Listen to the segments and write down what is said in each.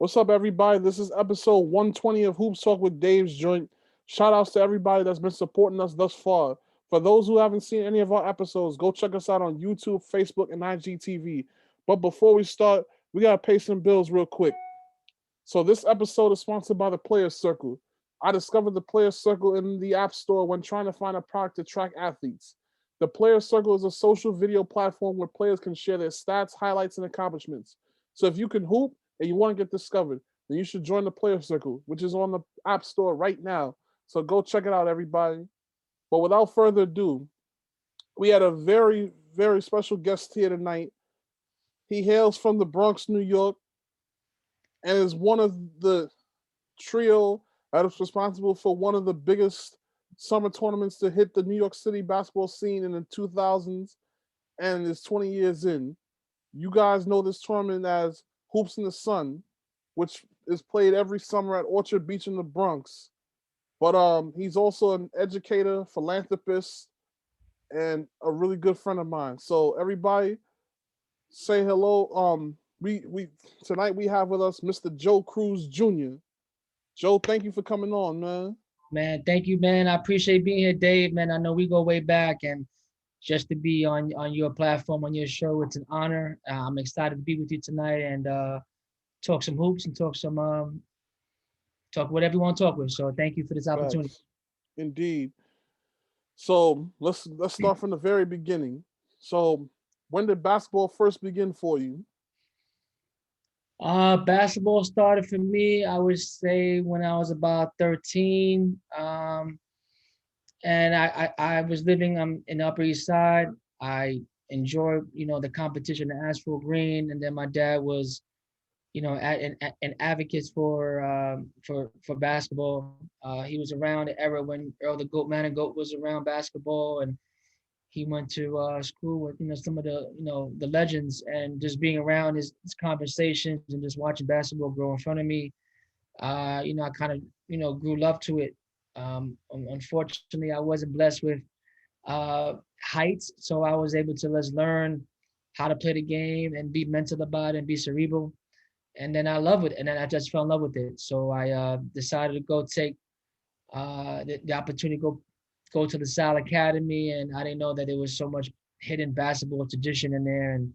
What's up, everybody? This is episode 120 of Hoops Talk with Dave's Joint. Shout outs to everybody that's been supporting us thus far. For those who haven't seen any of our episodes, go check us out on YouTube, Facebook, and IGTV. But before we start, we gotta pay some bills real quick. So this episode is sponsored by the Players Circle. I discovered the Players Circle in the App Store when trying to find a product to track athletes. The Players Circle is a social video platform where players can share their stats, highlights, and accomplishments. So if you can hoop and you want to get discovered, then you should join the Players Circle, which is on the App Store right now. So go check it out, everybody. But without further ado, we had a very, very special guest here tonight. He hails from the Bronx, New York, and is one of the trio that is responsible for one of the biggest summer tournaments to hit the New York City basketball scene in the 2000s and is 20 years in. You guys know this tournament as Hoops in the Sun, which is played every summer at Orchard Beach in the Bronx. But he's also an educator, philanthropist, and a really good friend of mine. So everybody, say hello. We tonight we have with us Mr. Joe Cruz Jr. Joe, thank you for coming on, man. Man, thank you, man. I appreciate being here, Dave. Man, I know we go way back, and just to be on your platform, on your show, it's an honor. I'm excited to be with you tonight and talk some hoops and talk whatever you want to talk with. So thank you for this opportunity. Facts. Indeed. So let's start from the very beginning. So when did basketball first begin for you? Basketball started for me, I would say, when I was about 13. And I was living in the Upper East Side. I enjoyed, the competition, the asphalt green, and then my dad was, an advocate for basketball. He was around the era when Earl the Goat Man and Goat was around basketball, and he went to school with some of the legends, and just being around his conversations and just watching basketball grow in front of me. I kind of grew love to it. Unfortunately, I wasn't blessed with heights, so I was able to just learn how to play the game and be mental about it and be cerebral. And then I love it, and then I just fell in love with it. So I decided to go take the opportunity to go to the Lasalle Academy, and I didn't know that there was so much hidden basketball tradition in there and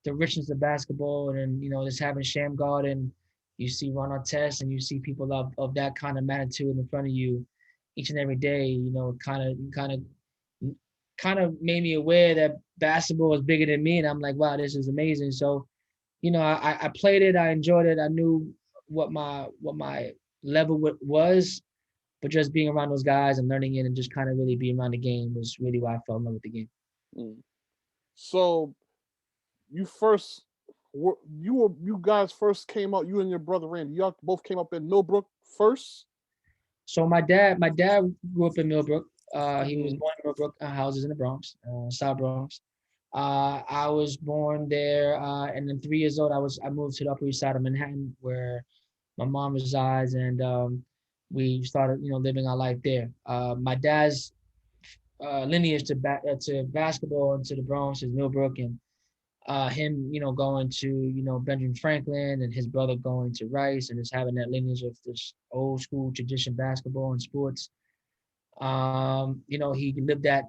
the richness of basketball. And just having Sham Garden, you see Ron Artest, and you see people of that kind of magnitude in front of you each and every day. Kind of made me aware that basketball is bigger than me, and I'm like, wow, this is amazing. So I played it, I enjoyed it, I knew what my level was, but just being around those guys and learning it and just kind of really being around the game was really why I fell in love with the game. Mm. So you first you guys first came out, you and your brother Randy, y'all both came up in Millbrook first. So my dad grew up in Millbrook. He was Mm-hmm. born in Millbrook, houses in the Bronx, South Bronx. I was born there, and then 3 years old, I moved to the Upper East Side of Manhattan, where my mom resides, and we started, living our life there. My dad's lineage to basketball and to the Bronx is Millbrook, and him, going to, Benjamin Franklin, and his brother going to Rice, and just having that lineage of this old school tradition basketball and sports. He lived that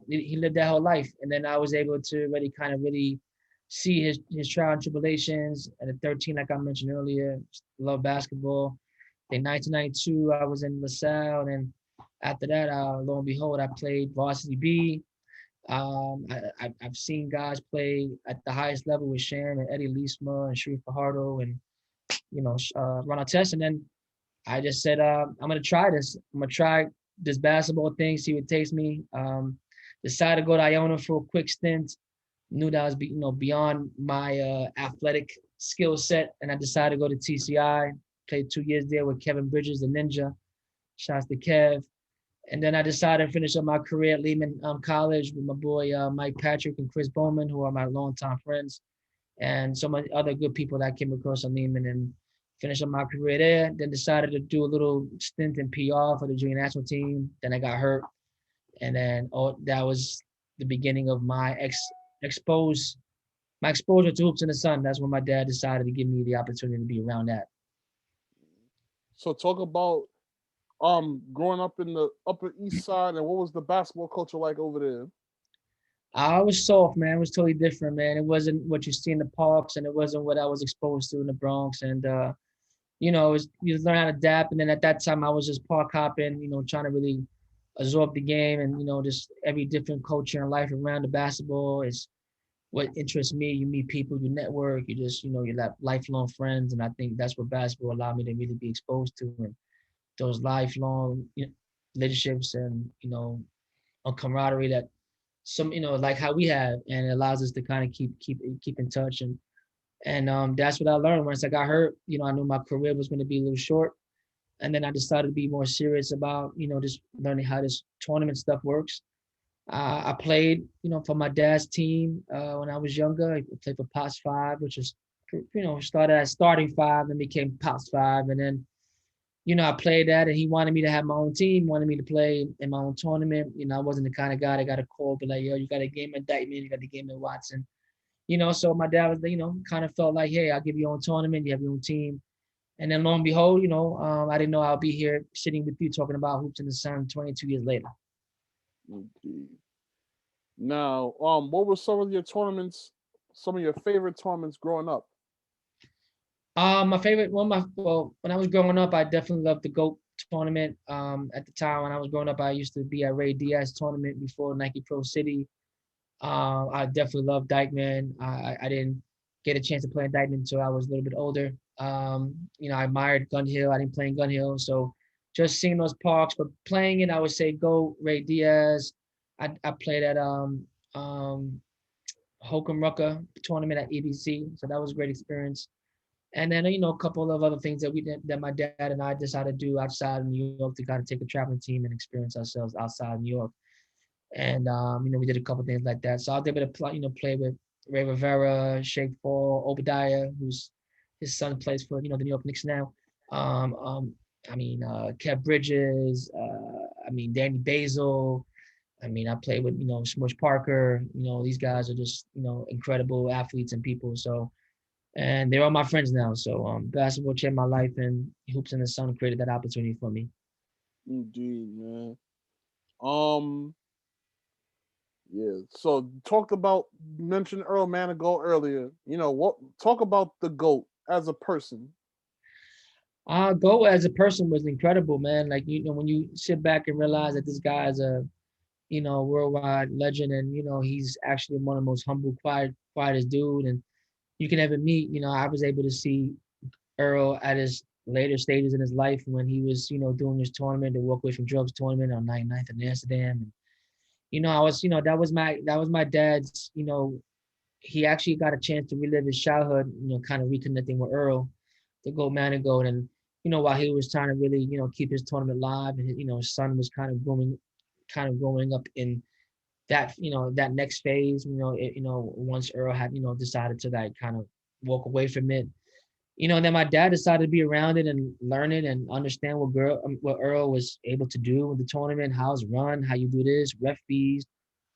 whole life, and then I was able to really see his trial and tribulations. At 13, like I mentioned earlier, love basketball. In 1992, I was in Lasalle, and after that, lo and behold, I played varsity B. I've seen guys play at the highest level with Shan and Eddie Leesma and Sharif Fajardo and Ron Artest, and then I just said, I'm gonna try this. I'm gonna try this basketball thing, see what it takes me. Decided to go to Iona for a quick stint. Knew that I was beyond my athletic skill set, and I decided to go to TCI. Played 2 years there with Kevin Bridges, the Ninja. Shouts to Kev. And then I decided to finish up my career at Lehman College with my boy Mike Patrick and Chris Bowman, who are my longtime friends, and so many other good people that I came across at Lehman, and finished up my career there. Then decided to do a little stint in PR for the junior national team. Then I got hurt, and then that was the beginning of my exposure to hoops in the sun. That's when my dad decided to give me the opportunity to be around that. So talk about growing up in the Upper East Side, and what was the basketball culture like over there? I was soft, man. It was totally different, man. It wasn't what you see in the parks, and it wasn't what I was exposed to in the Bronx. And it was you just learn how to adapt. And then at that time, I was just park hopping, trying to really absorb the game, and just every different culture and life around the basketball is what interests me. You meet people, you network, you just you have lifelong friends, and I think that's what basketball allowed me to really be exposed to, and those lifelong relationships, and a camaraderie that some like how we have, and it allows us to kind of keep in touch. And that's what I learned once I got hurt. I knew my career was going to be a little short, and then I decided to be more serious about just learning how this tournament stuff works. I played for my dad's team when I was younger. I played for Pops Five, which is started as starting five, then became Pops Five, and then I played that, and he wanted me to have my own team, wanted me to play in my own tournament. I wasn't the kind of guy that got a call, but like, yo, you got a game at Dykeman, you got the game at Watson. So my dad was, kind of felt like, hey, I'll give you your own tournament, you have your own team. And then lo and behold, I didn't know I'll be here sitting with you talking about hoops in the sun 22 years later. Indeed. Now, what were some of your tournaments? Some of your favorite tournaments growing up? My favorite one, when I was growing up, I definitely loved the GOAT tournament. At the time when I was growing up, I used to be at Ray Diaz tournament before Nike Pro City. I definitely love Dykeman. I didn't get a chance to play in Dykeman until I was a little bit older. I admired Gun Hill. I didn't play in Gun Hill, so just seeing those parks, but playing it, I would say go Ray Diaz. I played at Hokum Rucker tournament at EBC, so that was a great experience. And then a couple of other things that we did that my dad and I decided to do outside of New York to kind of take a traveling team and experience ourselves outside of New York. And we did a couple things like that. So I was able to play with Ray Rivera, Shake Fall, Obadiah, who's his son plays for the New York Knicks now. Um, um, Kev Bridges. Danny Basil. I played with Smush Parker. These guys are just incredible athletes and people. So and they're all my friends now. So basketball changed my life, and Hoops in the Sun created that opportunity for me. Indeed, man. Um, yeah. So talked about mentioned Earl Manigault earlier. What? Talk about the goat as a person. Go as a person was incredible, man. Like when you sit back and realize that this guy is a worldwide legend, and he's actually one of the most humble, quietest dude, and you can ever meet. I was able to see Earl at his later stages in his life when he was doing his tournament, the Walk Away from Drugs tournament on 99th in Amsterdam. And I was that was my dad's. He actually got a chance to relive his childhood. Kind of reconnecting with Earl, to go man and go, and while he was trying to really keep his tournament live, and his son was kind of growing up in that next phase. Once Earl had decided to like kind of walk away from it. Then my dad decided to be around it and learn it and understand what Earl was able to do with the tournament, how it's run, how you do this, ref fees,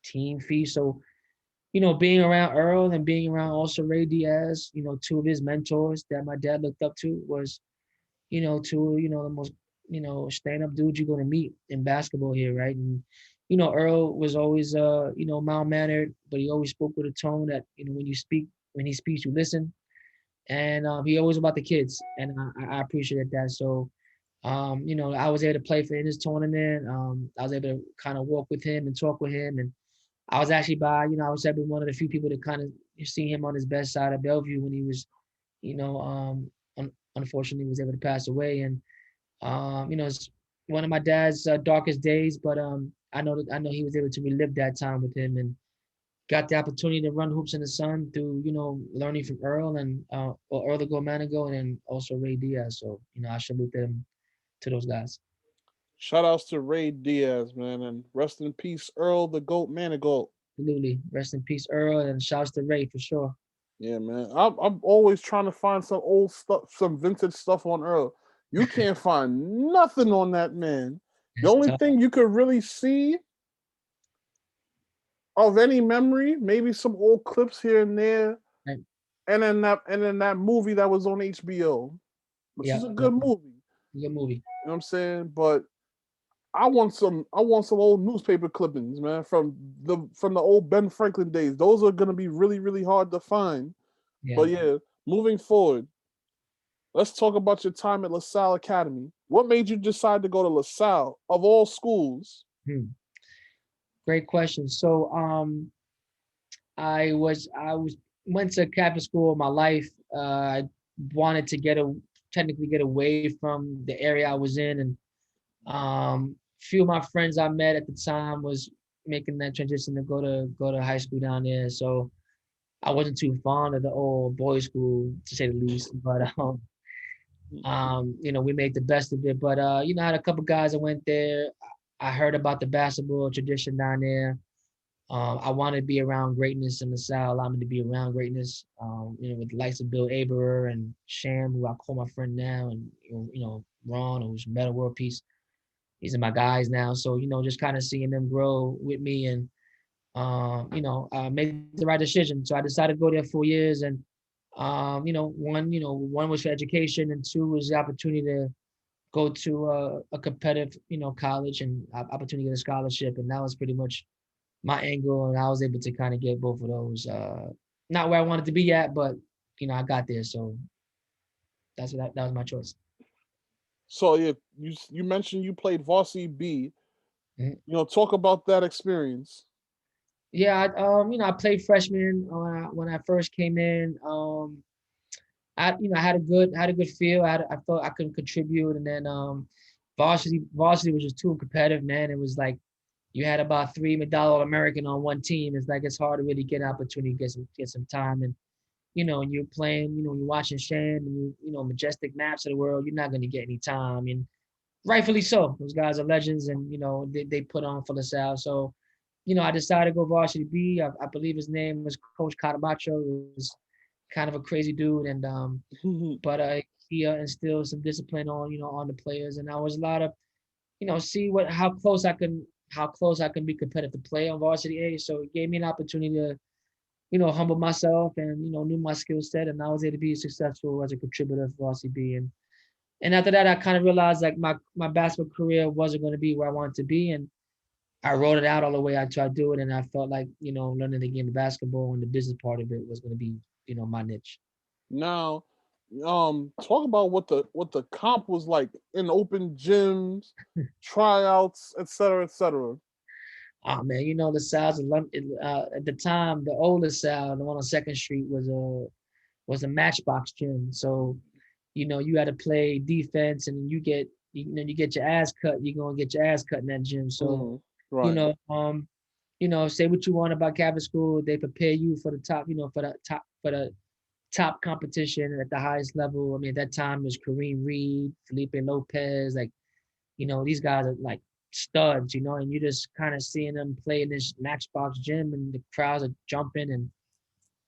team fees. So, being around Earl and being around also Ray Diaz, two of his mentors that my dad looked up to was, two, the most, stand-up dudes you're going to meet in basketball here, right? And, Earl was always, mild-mannered, but he always spoke with a tone that, when he speaks, you listen. And he always about the kids, and I appreciated that. So, I was able to play for in his tournament. I was able to kind of walk with him and talk with him, and I was actually I was able one of the few people to kind of see him on his best side of Bellevue when he was, unfortunately was able to pass away. And it's one of my dad's darkest days, but I know he was able to relive that time with him, and got the opportunity to run Hoops in the Sun through, learning from Earl and Earl the Go and then also Ray Diaz. So, I salute them to those guys. Shout outs to Ray Diaz, man, and rest in peace, Earl the Goat Manigault. Absolutely. Rest in peace, Earl, and shouts to Ray for sure. Yeah, man. I'm always trying to find some old stuff, some vintage stuff on Earl. You can't find nothing on that man. The It's only tough. thing you could really see of any memory, maybe some old clips here and there, Right. and then that movie that was on HBO, which Yeah. is a good movie. Good movie. You know what I'm saying? But I want some old newspaper clippings, man, from the old Ben Franklin days. Those are gonna be really, really hard to find. Yeah. But yeah, moving forward, let's talk about your time at LaSalle Academy. What made you decide to go to LaSalle of all schools? Hmm. Great question. So I was went to Catholic school my life. I wanted to technically get away from the area I was in, and few of my friends I met at the time was making that transition to go to high school down there. So I wasn't too fond of the old boys' school to say the least. But we made the best of it. But I had a couple guys that went there. I heard about the basketball tradition down there. I wanted to be around greatness in the South, allowed me to be around greatness, with the likes of Bill Aber and Sham, who I call my friend now, and Ron, who's Meta World Peace. These are my guys now. So, just kind of seeing them grow with me and, made the right decision. So I decided to go there 4 years and, one was for education and two was the opportunity to go to a competitive, college and opportunity to get a scholarship. And that was pretty much my angle. And I was able to kind of get both of those. Not where I wanted to be at, but, I got there. So that was my choice. So yeah, you mentioned you played varsity B. Mhm. Talk about that experience. Yeah, I played freshman when I first came in. I had a good feel. I felt I could contribute, and then varsity was just too competitive, man. It was like you had about three medal All-American on one team. It's like it's hard to really get an opportunity to get some time, and and you're playing, you're watching Shan and majestic maps of the world. You're not going to get any time, and rightfully so. Those guys are legends, and they put on for LaSalle. So I decided to go varsity B. I believe his name was Coach Catabacho. He was kind of a crazy dude, and but he instilled some discipline on the players, and I was a lot of see how close I can be competitive to play on varsity A. So it gave me an opportunity to humble myself and knew my skill set, and I was able to be successful as a contributor for varsity B. And after that, I kind of realized like my basketball career wasn't going to be where I wanted to be, and I wrote it out all the way. I tried to do it, and I felt like learning the game of basketball and the business part of it was going to be my niche. Now, talk about what the comp was like in open gyms, tryouts, etc., etc. Oh man, the Sal's at the time, the older Sal, the one on Second Street was a matchbox gym. So, you had to play defense, and you get your ass cut. You're gonna get your ass cut in that gym. So, Mm, you right. know, um, say what you want about Catholic school. They prepare you for the top, top competition at the highest level. I mean, at that time it was Kareem Reed, Felipe Lopez, like, these guys are like studs, and you just kind of seeing them play in this matchbox gym and the crowds are jumping and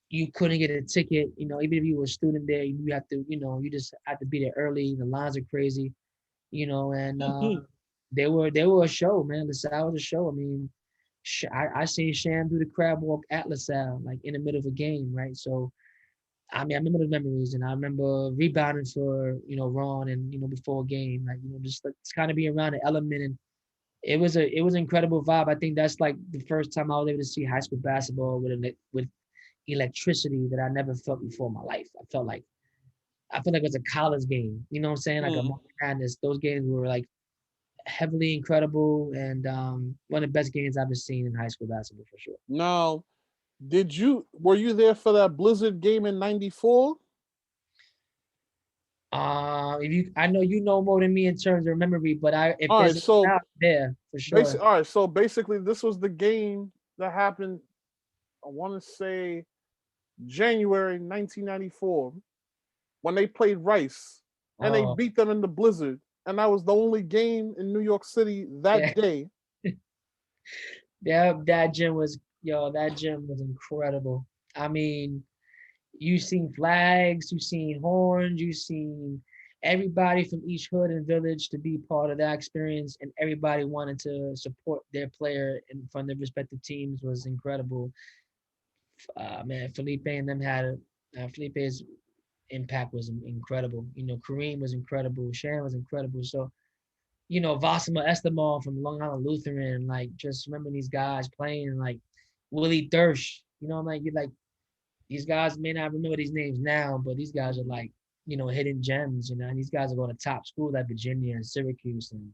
you couldn't get a ticket, even if you were a student there, you have to, you just had to be there early. The lines are crazy, and they were a show, man. LaSalle was a show. I mean, I seen Sham do the crab walk at LaSalle, like in the middle of a game, right? So I mean, I remember those memories, and I remember rebounding for Ron, and before a game, like just like kind of being around the element, and it was an incredible vibe. I think that's like the first time I was able to see high school basketball with electricity that I never felt before in my life. I felt like it was a college game. You know what I'm saying? Like a Mm. March Madness. Those games were like heavily incredible and one of the best games I've ever seen in high school basketball for sure. Now, were you there for that Blizzard game in '94? If I know you know more than me in terms of memory, but if All right, there's a so doubt there for sure. basically, this was the game that happened. I want to say January 1994 when they played Rice and they Oh beat them in the Blizzard, and that was the only game in New York City that yeah, day. that gym was incredible. I mean, you seen flags, you seen horns, you seen everybody from each hood and village to be part of that experience, and everybody wanted to support their player and from their respective teams was incredible. Man, Felipe and them had Felipe is impact was incredible. Kareem was incredible. Sharon was incredible. So, Vasima Estamol from Long Island Lutheran, like just remembering these guys playing, like Willie Thursh. I'm like, you're like, these guys may not remember these names now, but these guys are like, hidden gems, and these guys are going to top schools like Virginia and Syracuse and,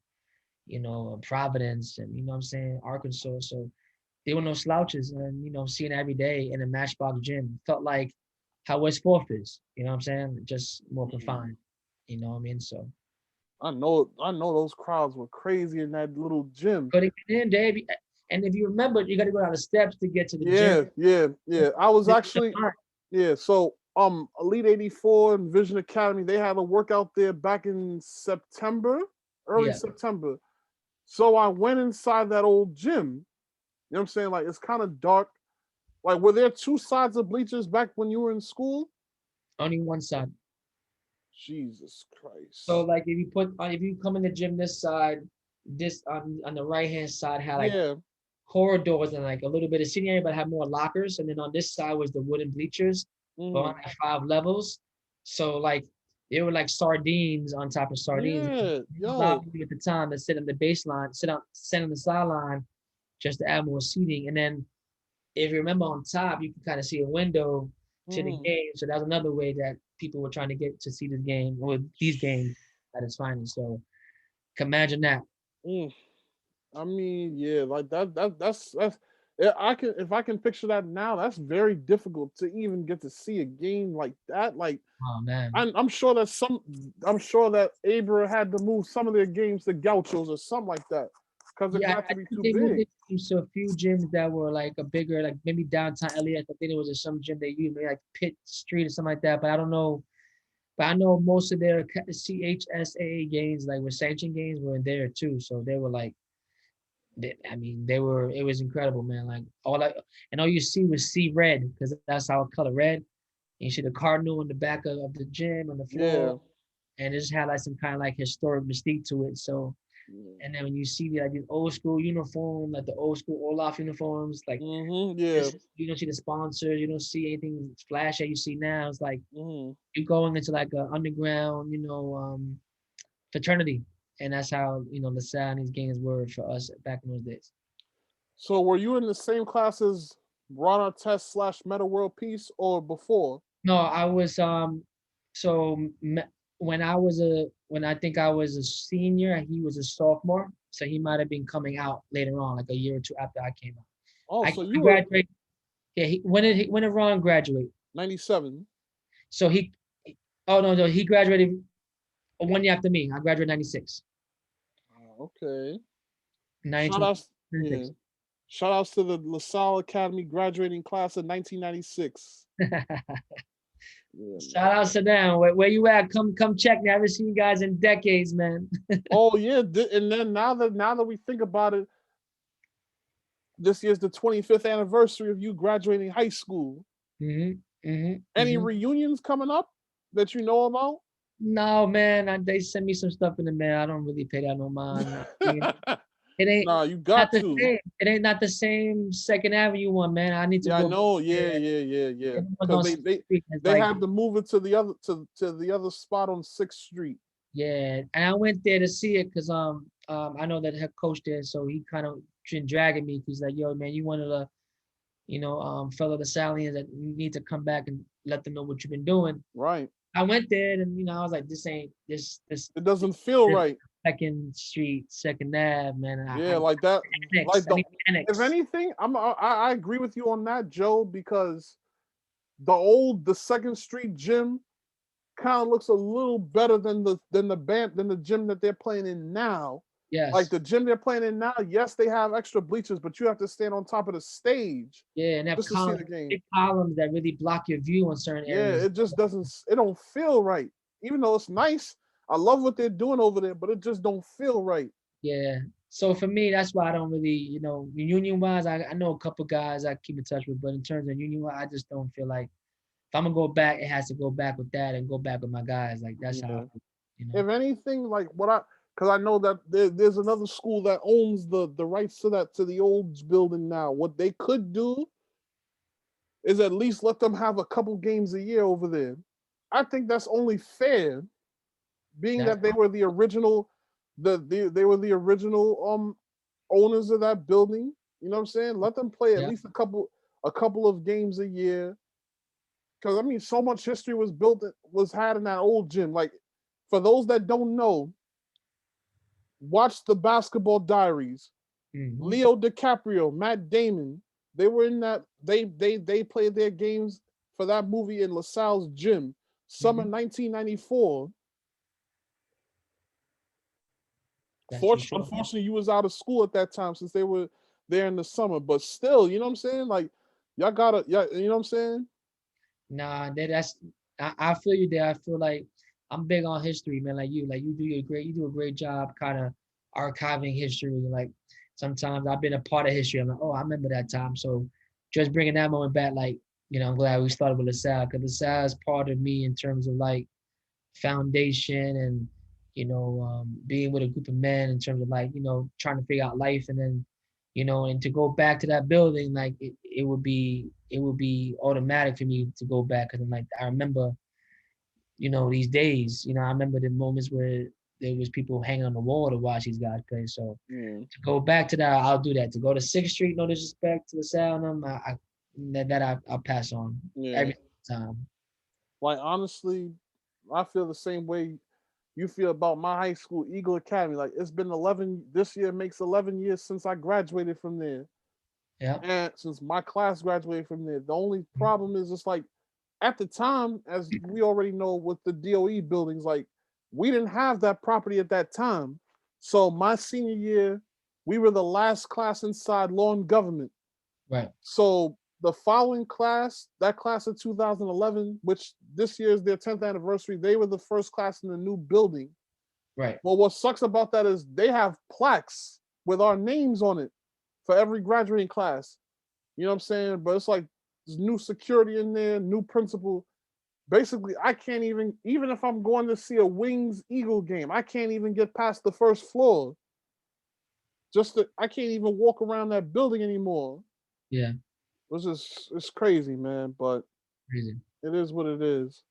Providence and, what I'm saying, Arkansas. So they were no slouches, and, seeing every day in a Matchbox gym felt like how West Fourth is, what I'm saying? Just more confined, what I mean? So I know those crowds were crazy in that little gym. couldn't get in, Dave. And if you remember, you got to go down the steps to get to the gym. Yeah. I was actually So Elite 84 and Vision Academy, they had a workout there back in September, early Yeah. September. So I went inside that old gym. You know what I'm saying? Like, it's kind of dark. Like, were there two sides of bleachers back when you were in school? Only one side. Jesus Christ. So like if you come in the gym this side, this on the right hand side had like Yeah. corridors and like a little bit of seating area, but had more lockers. And then on this side was the wooden bleachers, but on like 5 levels. So like they were like sardines on top of sardines. Yeah, Allowed yo. me at the time to sit on the baseline, sit on the sideline, just to add more seating. And then if you remember on top, you can kind of see a window to the game. So that was another way that people were trying to get to see this game or these games at its finest. So can imagine that. Mm. I mean, yeah, like that's yeah, I can if I can picture that now, that's very difficult to even get to see a game like that. Like, Oh man. I'm sure that Abra had to move some of their games to Gauchos or something like that because it Yeah, got I to be think too they moved big. it to a few gyms that were like a bigger, like maybe downtown LA. I think there was some gym they used, maybe like Pitt Street or something like that. But I don't know. But I know most of their CHSAA games, like with sanction games, were in there too. So they were like, I mean, they were. It was incredible, man. Like all you see was see red because that's our color red. And you see the cardinal in the back of the gym on the Yeah. floor, and it just had like some kind of like historic mystique to it. So, and then when you see like these old school uniform, like the old school Olaf uniforms, like Yeah. this, you don't see the sponsors, you don't see anything flash that you see now. It's like hmm you're going into like an underground, fraternity, and that's how Lasalle and these games were for us back in those days. So were you in the same class as Ron Artest / Meta World Peace or before? No, I was so when I think I was a senior and he was a sophomore, so he might have been coming out later on, like a year or two after I came out. Oh, I so you were graduated. Yeah, when did Ron graduate? 97. So oh no, he graduated 1 year after me. I graduated 96. Okay. Shout 92, outs, yeah. 96. Shout outs to the LaSalle Academy graduating class of 1996. Yeah, Shout out to them. Where you at? Come check me. I haven't seen you guys in decades, man. Oh yeah, and then now that we think about it, this year's the 25th anniversary of you graduating high school. Any hmm reunions coming up that you know about? No, man. They send me some stuff in the mail. I don't really pay that no mind. It ain't Nah, you not got the to. same. It ain't not the same Second Avenue one, man. I need to Yeah, I go back know. Yeah, there. yeah. It was Because on they Sixth they Street. It's they like, had to move it to the other spot on 6th Street. yeah. And I went there to see it because I know that head coach there, so he kind of been dragging me. He's like, yo, man, you one of the fellow Lasallians that need to come back and let them know what you've been doing. Right. I went there and I was like, this ain't this It doesn't feel this right. Second Street, Second Ave, man. Yeah, like that. Annex. Like I the need if annex. anything, I agree with you on that, Joe, because the 2nd Street gym kind of looks a little better than the gym that they're playing in now. Like Yes. the gym they're playing in now, yes, they have extra bleachers, but you have to stand on top of the stage Yeah, and have just to see the game. big columns that really block your view in certain Yeah, areas. it just doesn't. It don't feel right. Even though it's nice, I love what they're doing over there, but it just don't feel right. Yeah. So for me, that's why I don't really, union wise, I know a couple guys I keep in touch with, but in terms of union wise, I just don't feel like if I'm gonna go back, it has to go back with that and go back with my guys. Like that's how I Yeah. feel. If anything, like because I know that there's another school that owns the rights to the old building now. What they could do is at least let them have a couple games a year over there. I think that's only fair, being That's that they were the original, they were the original owners of that building. You know what I'm saying? Let them play at yeah. least a couple of games a year. Because I mean, so much history was built, was had in that old gym. Like, for those that don't know, watch the Basketball Diaries. Mm-hmm. Leo DiCaprio, Matt Damon, they were in that. They played their games for that movie in Lasalle's gym, summer Mm-hmm. 1994. That's for sure. Unfortunately, you was out of school at that time since they were there in the summer. But still, you know what I'm saying? Like, y'all gotta, yeah, you know what I'm saying? Nah, that's I feel you there. I feel like I'm big on history, man. Like you do a great job kind of archiving history. Like sometimes I've been a part of history. I'm like, oh, I remember that time. So just bringing that moment back, like, I'm glad we started with LaSalle because LaSalle is part of me in terms of like foundation and being with a group of men in terms of like trying to figure out life and then and to go back to that building like it would be automatic for me to go back because like I remember these days I remember the moments where there was people hanging on the wall to watch these guys play. So Yeah, to go back to that, I'll do that. To go to Sixth Street, no disrespect to the sound, I'll pass on yeah. every time. Like, honestly, I feel the same way you feel about my high school, Eagle Academy. Like, it's been 11. This year makes 11 years since I graduated from there, Yeah. and since my class graduated from there. The only problem is just like at the time, as we already know with the DOE buildings, like we didn't have that property at that time. So my senior year, we were the last class inside law and government. Right. So the following class, that class of 2011, which this year is their 10th anniversary, they were the first class in the new building. Right. Well, what sucks about that is they have plaques with our names on it for every graduating class. You know what I'm saying? But it's like there's new security in there, new principal. Basically, I can't even if I'm going to see a Wings Eagle game, I can't even get past the first floor. I can't even walk around that building anymore. Yeah. It's crazy, man. But Crazy. it is what it is.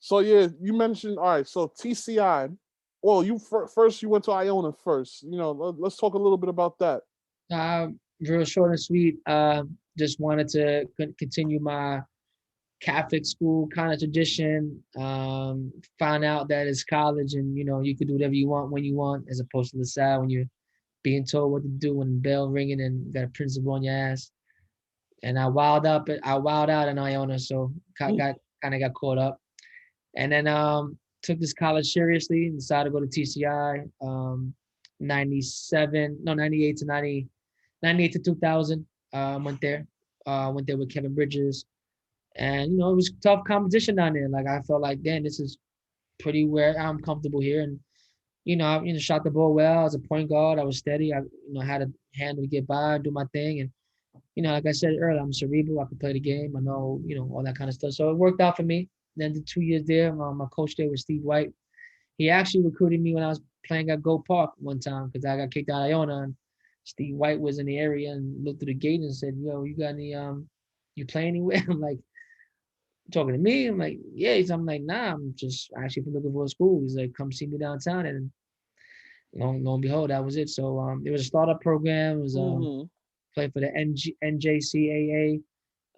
So yeah, you mentioned all right. So TCI. Well, first you went to Iona first. Let's talk a little bit about that. Real short and sweet. Just wanted to continue my Catholic school kind of tradition. Found out that it's college and you could do whatever you want when you want, as opposed to the side when you're being told what to do when the bell ringing and you got a principal on your ass. And I wild out in Iona, so got kind of got caught up. And then took this college seriously and decided to go to TCI. 97, no, 98 to 90, 98 to 2000. Went there with Kevin Bridges. And, it was tough competition down there. Like, I felt like, damn, this is pretty where I'm comfortable here. And, I shot the ball well. As a point guard, I was steady. I, had a handle to get by, do my thing. And, like I said earlier, I'm cerebral. I could play the game. I know, all that kind of stuff. So it worked out for me. Then the 2 years there, my coach there was Steve White. He actually recruited me when I was playing at Go Park one time because I got kicked out of Iona. And Steve White was in the area and looked through the gate and said, "Yo, you got any you play anywhere?" I'm like, talking to me. I'm like, "Yeah." I'm like, "Nah, I'm just actually looking for a school." He's like, "Come see me downtown." And lo and behold, that was it. So it was a startup program. It was Mm-hmm. played for the NJCAA.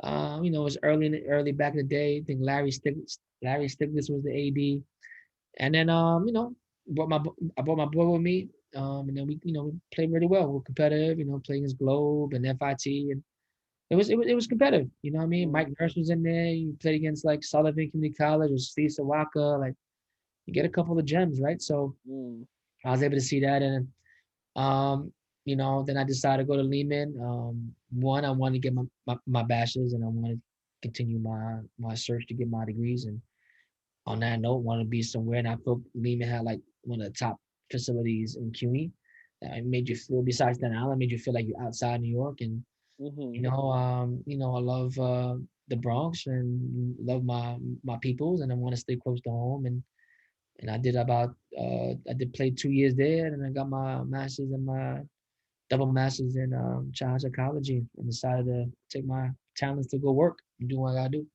It was early back in the day. I think Larry Stiglitz was the AD. And then brought my I brought my boy with me. And then we played really well. We were competitive, playing against Globe and FIT, and it was competitive. You know what I mean? Mike Mm-hmm. Nurse was in there. You played against like Sullivan Community College or Steve Sawaka. Like you get a couple of gems, right? So Mm-hmm. I was able to see that, and um, then I decided to go to Lehman. One, I wanted to get my bachelor's, and I wanted to continue my search to get my degrees. And on that note, wanted to be somewhere, and I felt Lehman had like one of the top facilities in CUNY. That made you feel, besides Staten Island, made you feel like you're outside New York. And Mm-hmm. I love the Bronx and love my peoples, and I want to stay close to home. And I did play 2 years there, and I got my master's and my double master's in child psychology, and decided to take my talents to go work and do what I gotta do.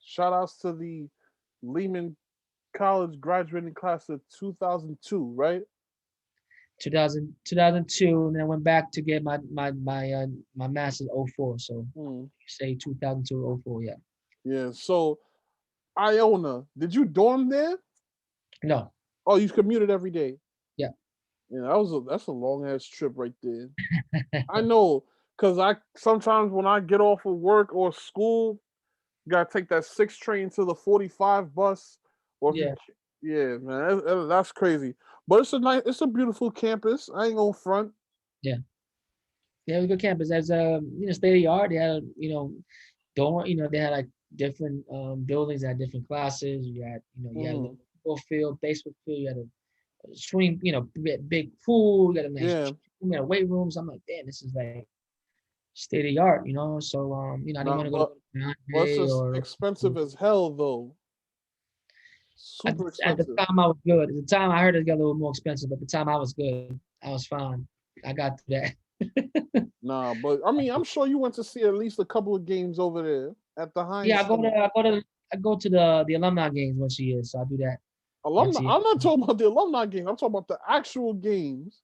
Shout outs to the Lehman College graduating class of 2002, right? 2002, and then I went back to get my master's '04. So Hmm. you say 2002 '04, yeah. Yeah. So Iona, did you dorm there? No, Oh, you commuted every day. yeah. Yeah, that's a long ass trip right there. I know, cause I sometimes when I get off of work or school, you gotta take that 6 train to the 45 bus. Or if you, Yeah, yeah, man, that's crazy. But it's a beautiful campus. I ain't gonna front. yeah. Yeah, it was a good campus. As state of the art, they had dorm, they had like different buildings that had different classes. You had a Hmm. little football field, baseball field, you had a swing, big pool, you had a nice Yeah. gym, you had weight rooms. I'm like, damn, this is like state of the art. So I didn't Nah, want to go to but it's Andre just or expensive as hell though. Super at the expensive. time I was good. At the time I heard it got a little more expensive, but at the time I was good. I was fine. I got through that. Nah, but I mean, I'm sure you went to see at least a couple of games over there at the Yeah, Heinz I go to Center. I go to I go to the alumni games once a year, so I do that once Alumni. a year. I'm not talking about the alumni game. I'm talking about the actual games.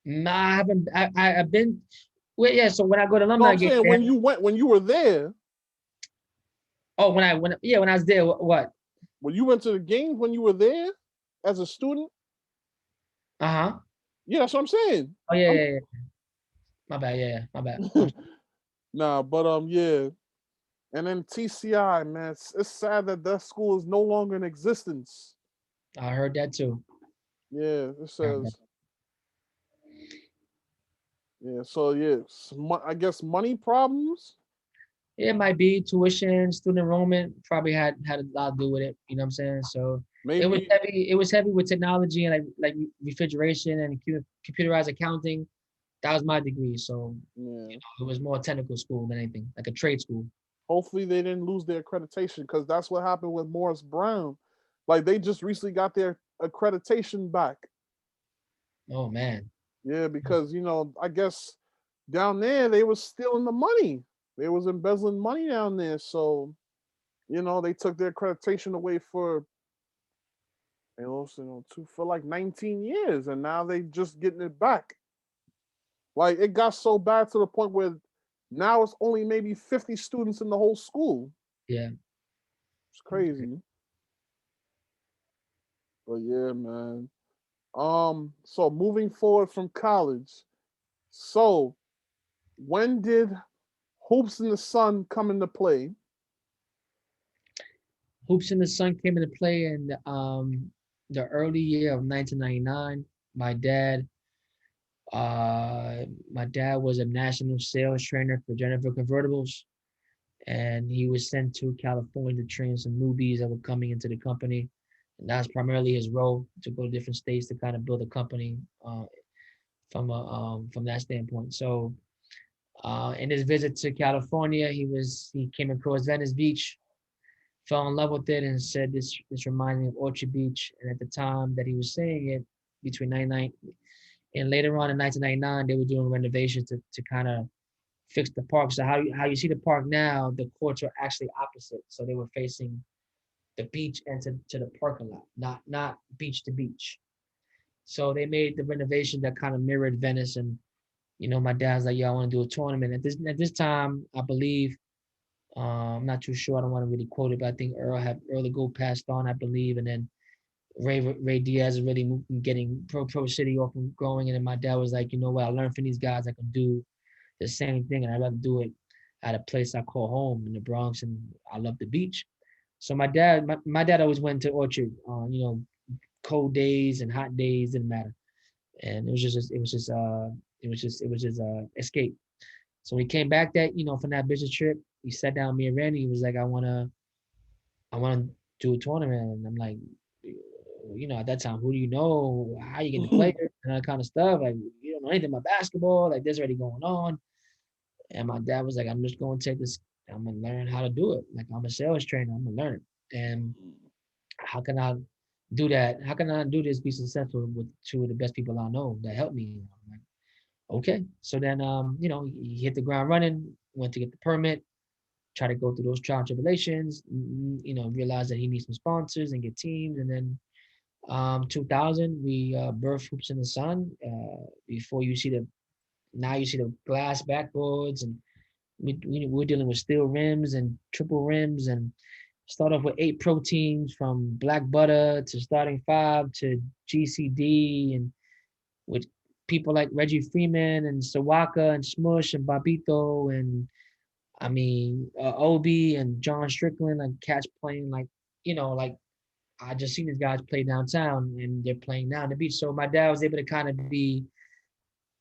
Nah, I haven't. I've been. Well, yeah. So when I go to No, alumni I'm games, saying when you were there, oh, when I was there, what? when you went to the games when you were there as a student. Uh-huh. Yeah, that's what I'm saying. Oh yeah, I'm yeah, yeah. My bad. Yeah, yeah. My bad. I'm sorry. nah, but yeah. And then TCI, man, it's sad that that school is no longer in existence. I heard that too. Yeah, it I heard that. says yeah. So yeah, I guess money problems. It might be tuition, student enrollment probably had a lot to do with it. You know what I'm saying? So it was Maybe heavy. It was heavy with technology and like refrigeration and computerized accounting. That was my degree, so yeah. it was more technical school than anything, like a trade school. Hopefully they didn't lose their accreditation because that's what happened with Morris Brown. Like they just recently got their accreditation back. Oh man. Yeah, because I guess down there they was stealing the money. They was embezzling money down there. So, they took their accreditation away for for like 19 years and now they just getting it back. Like it got so bad to the point where now it's only maybe 50 students in the whole school. Yeah. It's crazy. But yeah, man. So moving forward from college, so when did Hoops in the Sun come into play? Hoops in the Sun came into play in the early year of 1999. My dad, my dad was a national sales trainer for Jennifer Convertibles, and he was sent to California to train some newbies that were coming into the company. And that's primarily his role to go to different states to kind of build a company from that standpoint. So in his visit to California, he came across Venice Beach, fell in love with it, and said this reminds me of Orchard Beach. And at the time that he was saying it, between 99 and later on in 1999, they were doing renovations to kind of fix the park. So how you see the park now, the courts are actually opposite. So they were facing the beach and to the parking lot, not beach to beach. So they made the renovation that kind of mirrored Venice. And my dad's like, "Yo, I want to do a tournament." At this time, I believe, I'm not too sure. I don't want to really quote it, but I think Earl the Gold passed on, I believe, and then Ray Diaz is really getting Pro City off and growing. And then my dad was like, "You know what? I learned from these guys. I can do the same thing, and I'd rather do it at a place I call home in the Bronx, and I love the beach." So my dad always went to Orchard. Cold days and hot days didn't matter, and it was just escape. So when he came back from that business trip, he sat down with me and Randy. He was like, I wanna do a tournament. And I'm like, at that time, who do you know? How you getting the players and that kind of stuff? Like, you don't know anything about basketball. Like, there's already going on. And my dad was like, I'm just gonna take this. I'm gonna learn how to do it. Like, I'm a sales trainer. I'm gonna learn it. And how can I do that? How can I do this? Be successful with two of the best people I know that helped me. I'm like, okay. So then, he hit the ground running. Went to get the permit. try to go through those trial and tribulations, realize that he needs some sponsors and get teams. And then 2000, we birthed Hoops in the Sun. Before now you see the glass backboards, and we're dealing with steel rims and triple rims, and start off with 8 pro teams, from black butter to starting 5 to GCD, and with people like Reggie Freeman and Sawaka and Smush and Babito, and I mean Obi and John Strickland, like catch playing like I just seen these guys play downtown, and they're playing now on the beach. So my dad was able to kind of be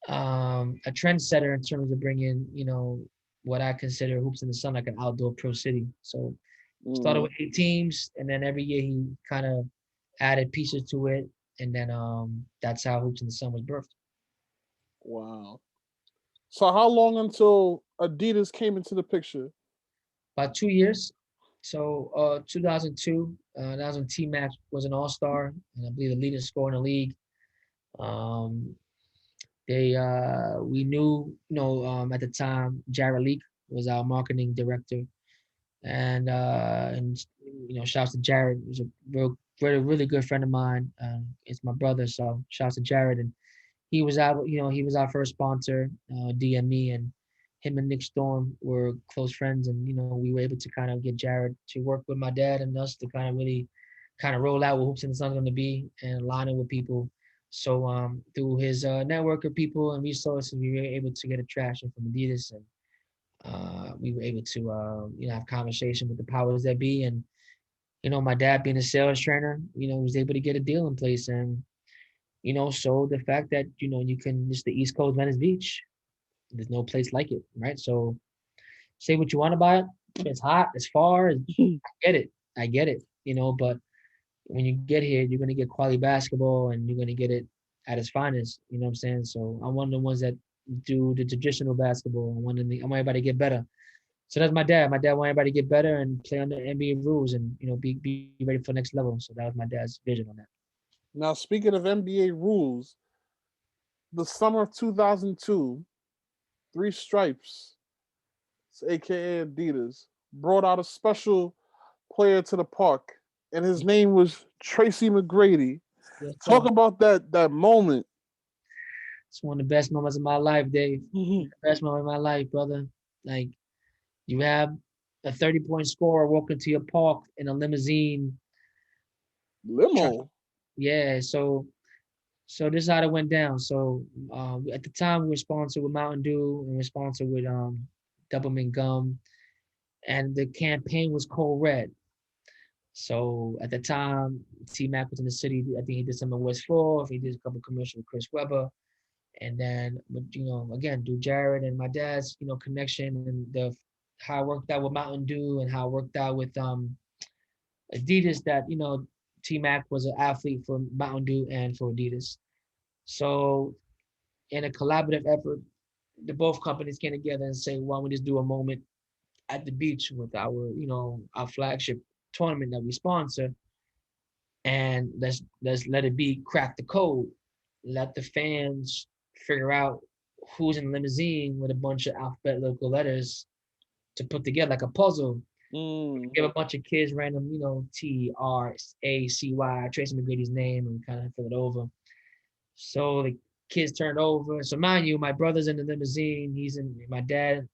a trendsetter in terms of bringing, what I consider Hoops in the Sun, like an outdoor pro city. So started with 8 teams, and then every year he kind of added pieces to it, and then that's how Hoops in the Sun was birthed. Wow. So how long until Adidas came into the picture? About 2 years. So 2002, that was when T Mac was an all-star, and I believe the leading scorer in the league. Um, we knew, at the time, Jared Leak was our marketing director, and shouts to Jared. He's a really good friend of mine. It's my brother, so shouts to Jared. And he was our first sponsor, DME, and him and Nick Storm were close friends, and we were able to kind of get Jared to work with my dad and us to kind of really kind of roll out what Hoops in the Sun's going to be and align it with people. So through his network of people and resources, we were able to get a traction from Adidas, and we were able to have conversation with the powers that be. And my dad being a sales trainer, was able to get a deal in place, and so the fact that you can, it's the East Coast, Venice Beach. There's no place like it, right? So say what you want about it. It's hot, it's far. I get it. But when you get here, you're gonna get quality basketball, and you're gonna get it at its finest. You know what I'm saying? So I'm one of the ones that do the traditional basketball. I want everybody to get better. So that's my dad. My dad wanted everybody to get better and play under NBA rules, and be ready for the next level. So that was my dad's vision on that. Now, speaking of NBA rules, the summer of 2002, Three Stripes, aka Adidas, brought out a special player to the park, and his name was Tracy McGrady. Yes, Talk sir. about that moment. It's one of the best moments of my life, Dave. Mhm. Best moment of my life, brother. Like, you have a 30-point scorer walking to your park in a limousine. Limo. Yeah, so this is how it went down. So at the time we were sponsored with Mountain Dew, and we're sponsored with Doublemint Gum, and the campaign was Cold Red. So at the time, T Mac was in the city. I think he did some in West 4th. He did a couple commercials with Chris Webber. And then, again, do Jared and my dad's, connection, and the how it worked out with Mountain Dew, and how it worked out with Adidas, that, T Mac was an athlete for Mountain Dew and for Adidas. So in a collaborative effort, the both companies came together and say, why don't we just do a moment at the beach with our flagship tournament that we sponsor, and let's let it be crack the code. Let the fans figure out who's in the limousine with a bunch of alphabetical letters to put together like a puzzle. Mm. Give a bunch of kids random, TRACY, Tracy McGrady's name, and kind of fill it over. So the kids turned over. So mind you, my brother's in the limousine. He's in my dad.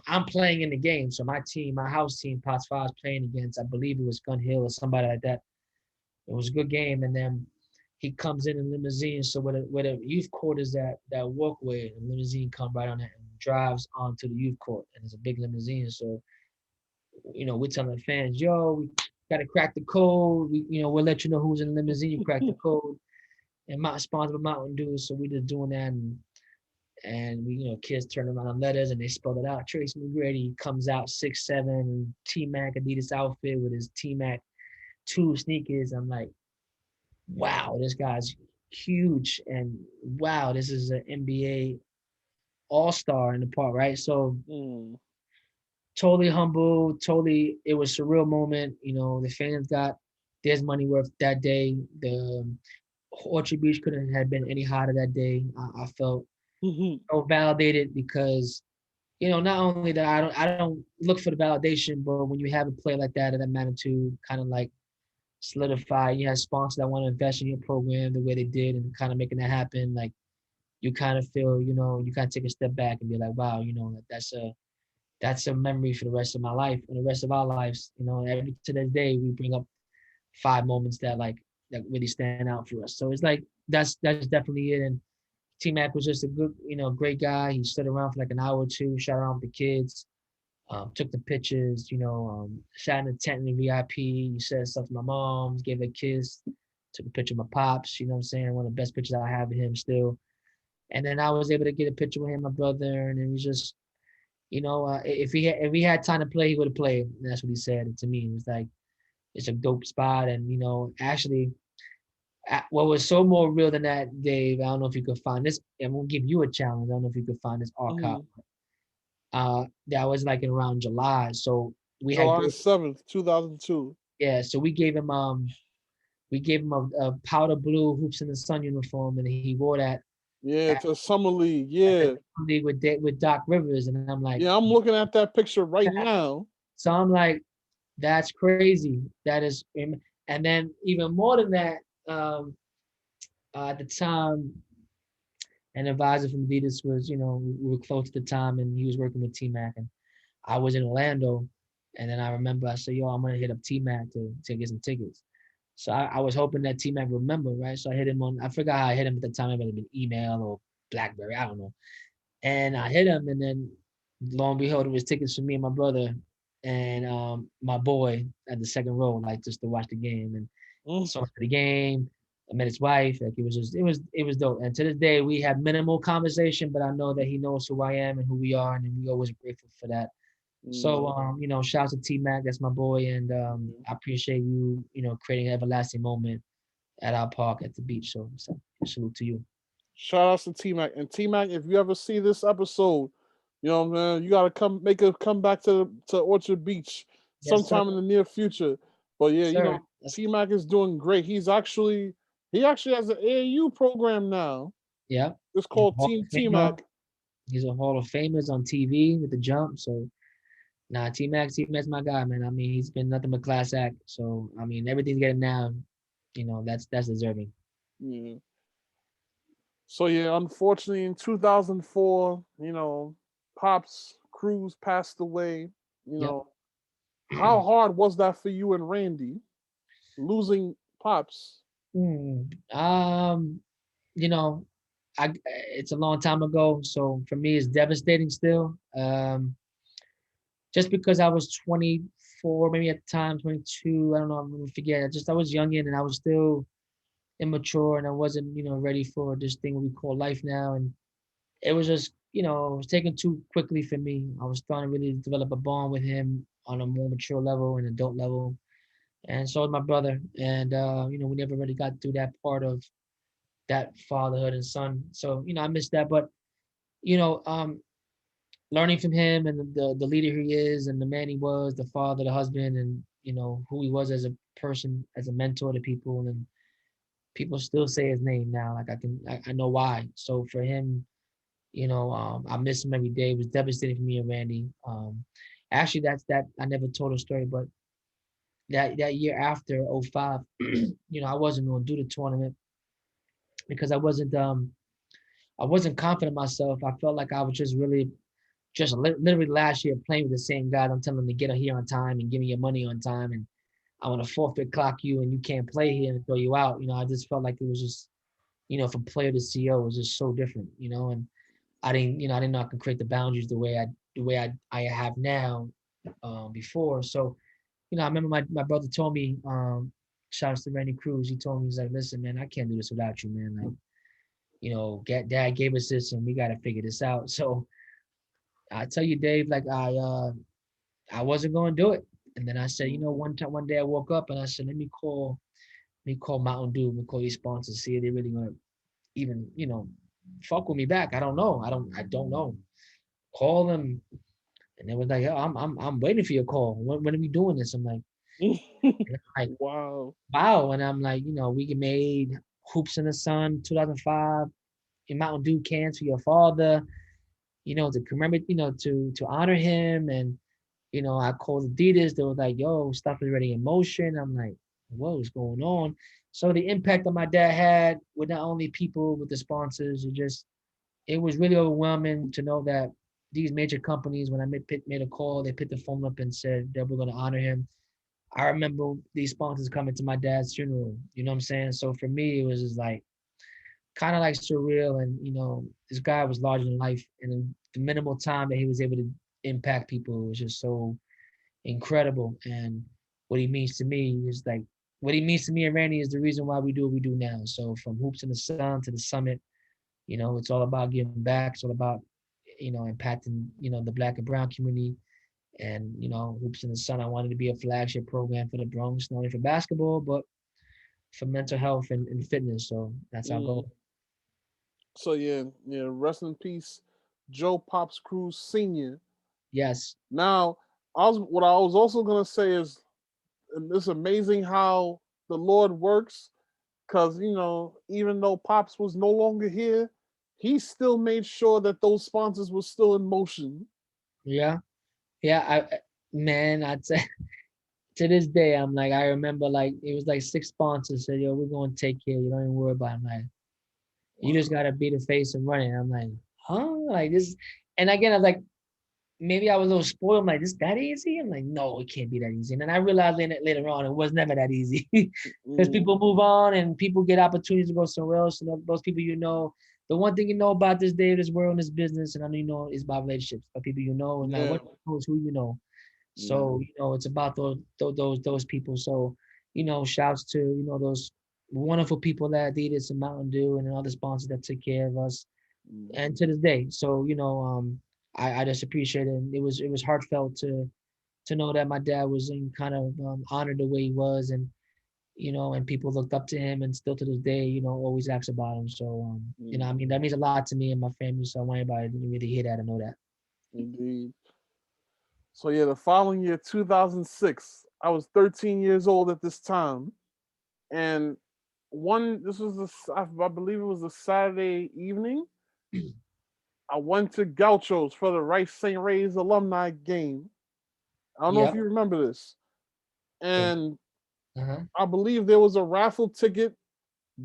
I'm playing in the game. So my team, my house team, Pots Five, playing against, I believe it was Gun Hill or somebody like that. It was a good game. And then he comes in limousine. So where the youth court is, that walkway, the limousine come right on it and drives onto the youth court. And it's a big limousine. So, we're telling the fans, yo, we gotta crack the code. We'll let you know who's in the limousine. You crack the code. And my sponsored by Mountain Dew, so we just doing that, and we, kids turn around on letters and they spelled it out. Tracy McGrady comes out 6'7", T Mac Adidas outfit with his T Mac 2 sneakers. I'm like, wow, this guy's huge, and wow, this is an NBA all-star in the park, right? So Mm. totally humble, totally, it was a surreal moment. The fans got their money worth that day. The Orchard Beach couldn't have been any hotter that day. I felt Mhm. so validated because not only that I don't look for the validation, but when you have a play like that of that magnitude, kind of like solidify, you have sponsors that want to invest in your program the way they did and kind of making that happen, like you kind of feel, you kind of take a step back and be like, wow, that's a memory for the rest of my life and the rest of our lives. Every to this day we bring up 5 moments that really stand out for us. So it's like that's definitely it. And T Mac was just a good, great guy. He stood around for like an hour or two, shot around with the kids, took the pictures, sat in the tent in the VIP. He said stuff to my mom, gave her a kiss, took a picture of my pops. You know what I'm saying? One of the best pictures I have of him still. And then I was able to get a picture with him, my brother, and it was just, if he had time to play, he would have played. And that's what he said. And to me, it was like it's a dope spot. And actually, what was so more real than that, Dave? I don't know if you could find this. I'm gonna give you a challenge. I don't know if you could find this archive. Mhm. That was like in around July. So we had July gave, 7th, 2002. yeah. So we gave him a powder blue hoops in the sun uniform, and he wore that Yeah, at, to Summer League. at the Yeah. league with Doc Rivers, and I'm like, Yeah, I'm looking at that picture right now. so I'm like, that's crazy. That is, and then even more than that, um, at the time, an advisor from Adidas was, we were close at the time, and he was working with T Mac, and I was in Orlando, and then I remember I said, "Yo, I'm gonna hit up T Mac to get some tickets." So I was hoping that T Mac would remember, right? So I hit him on. I forgot how I hit him at the time. It might have been email or BlackBerry. I don't know. And I hit him, and then lo and behold, it was tickets for me and my brother and my boy at the second row, like just to watch the game. And Mm. saw the game. I met his wife. Like it was dope. And to this day, we have minimal conversation, but I know that he knows who I am and who we are, and we always grateful for that. So, Mm. shouts to T Mac, that's my boy, and I appreciate you, creating an everlasting moment at our park at the beach. So salute to you. Shout outs to T Mac. And T Mac, if you ever see this episode, man, you gotta come back to Orchard Beach Yes, sir. sometime in the near future. But yeah, Yes, sir. T Mac is doing great. He actually has an AAU program now. Yeah. It's He's a called Hall Team of T Famer. Mac. He's a Hall of Famer on TV with the jump. So nah, T Mac's my guy, man. I mean, he's been nothing but class act. So I mean, everything's getting now, that's deserving. Yeah. So yeah, unfortunately in 2004, Pops Cruz passed away. You Yep. know, how hard was that for you and Randy losing Pops? Hmm. You know, it's a long time ago, so for me, it's devastating still. Just because I was 24, maybe at the time 22, I don't know, I'm gonna forget. I was young and I was still immature, and I wasn't, ready for this thing we call life now. And it was just, it was taken too quickly for me. I was starting to really develop a bond with him on a more mature level and adult level, and so was my brother. And we never really got through that part of that fatherhood and son. So, I missed that. But, you know, um, learning from him and the leader he is and the man he was, the father, the husband, and, who he was as a person, as a mentor to people. And people still say his name now. Like I know why. So for him, I miss him every day. It was devastating for me and Randy. Actually, that I never told a story, but that year after '05, I wasn't going to do the tournament because I wasn't confident in myself. I felt like I was just really, just literally last year playing with the same guys. I'm telling them to get here on time and give me your money on time, and I want to forfeit clock you, and you can't play here and throw you out. I just felt like it was just, from player to CEO, it was just so different. And I didn't know I could create the boundaries the way I have now, before. So, I remember my brother told me, shout out to Randy Cruz. He told me, he's like, listen, man, I can't do this without you, man. Like, dad gave us this and we got to figure this out. So I tell you, Dave, like I wasn't going to do it. And then I said, one day I woke up and I said, let me call Mountain Dew, let me call these sponsors, see if they're really going to even, fuck with me back. I don't know. Call them. And they was like, yo, I'm waiting for your call. When are we doing this? I'm like, and I'm like, Wow. wow. And I'm like, we made Hoops in the Sun 2005 in Mountain Dew cans for your father. to commemorate, to honor him. And, I called Adidas. They were like, yo, stuff is already in motion. I'm like, what's going on? So the impact that my dad had with not only people, with the sponsors, it was really overwhelming to know that these major companies, when I made a call, they picked the phone up and said that we're going to honor him. I remember these sponsors coming to my dad's funeral. You know what I'm saying? So for me, it was just like kind of like surreal. And, this guy was larger than life. And in the minimal time that he was able to impact people, it was just so incredible. And what he means to me is like, what he means to me and Randy is the reason why we do what we do now. So from Hoops in the Sun to the Summit, it's all about giving back. It's all about, impacting, the Black and brown community. And, Hoops in the Sun, I wanted to be a flagship program for the Bronx, not only for basketball, but for mental health and fitness. So that's our Mm. goal. So yeah. Rest in peace, Joe Pops Cruz Senior. Yes. Now, what I was also gonna say is, it's amazing how the Lord works, because even though Pops was no longer here, he still made sure that those sponsors were still in motion. Yeah. Yeah. Man, I'd say to this day, I'm like, I remember like it was like six sponsors said, yo, we're going to take care. You don't even worry about it. I'm like, you just got to be the face and run it. I'm like, huh? Like this. And again, I was like, maybe I was a little spoiled. I'm like, this that easy? I'm like, no, it can't be that easy. And then I realized later on, it was never that easy because Mm, people move on and people get opportunities to go somewhere else. And those people, the one thing you know about this day, this world, and this business, and I know is about relationships. But people no matter yeah, what you know, is who you know. yeah. So, it's about those people. So, shouts to, those wonderful people that Adidas and Mountain Dew and all the sponsors that took care of us. Mm, And to this day. So, I just appreciate it. And it was heartfelt to know that my dad was in kind of honored the way he was, and and people looked up to him, and still to this day, always asks about him. So I mm, mean, that means a lot to me and my family. So I want everybody to really hear that and know that. indeed. So yeah, the following year, 2006, I was 13 years old at this time, and this was I believe it was a Saturday evening. I went to Gauchos for the Rice St. Ray's alumni game. I don't know if Yep. you remember this. Okay. And Uh-huh. I believe there was a raffle ticket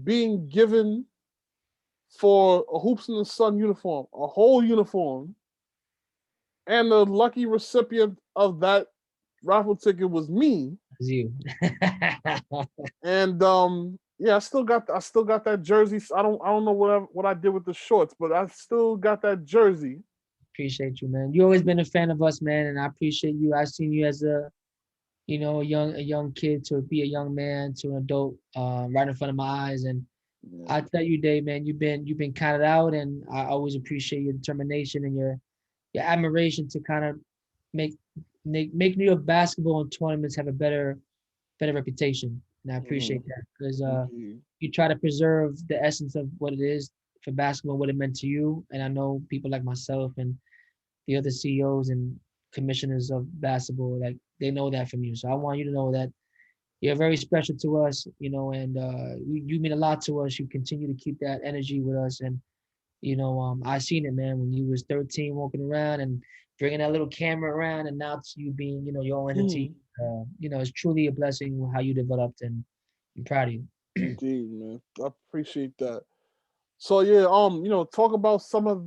being given for a Hoops in the Sun uniform, a whole uniform. And the lucky recipient of that raffle ticket was me. It's you. And yeah, I still got that jersey. I don't know what I did with the shorts, but I still got that jersey. Appreciate you, man. You always been a fan of us, man, and I appreciate you. I've seen you as a young kid to be a young man to an adult, right in front of my eyes. And Yeah. I tell you, Dave, man, you've been counted out, and I always appreciate your determination and your admiration to kind of make make New York basketball and tournaments have a better reputation. And I appreciate Mm, that because indeed. you try to preserve the essence of what it is for basketball, what it meant to you. And I know people like myself and the other CEOs and commissioners of basketball, like they know that from you. So I want you to know that you're very special to us, and you mean a lot to us. You continue to keep that energy with us. And I seen it, man, when you was 13 walking around and bringing that little camera around, and now to you being, your own entity. Mm, It's truly a blessing how you developed, and I'm proud of you. indeed, man. I appreciate that. So yeah, talk about some of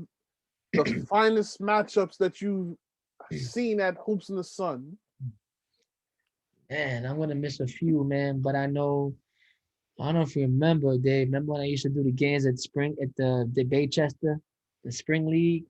the finest matchups that you've seen at Hoops in the Sun. Man, I'm gonna miss a few, man, but I don't know if you remember, Dave. Remember when I used to do the games at the Baychester, the spring league?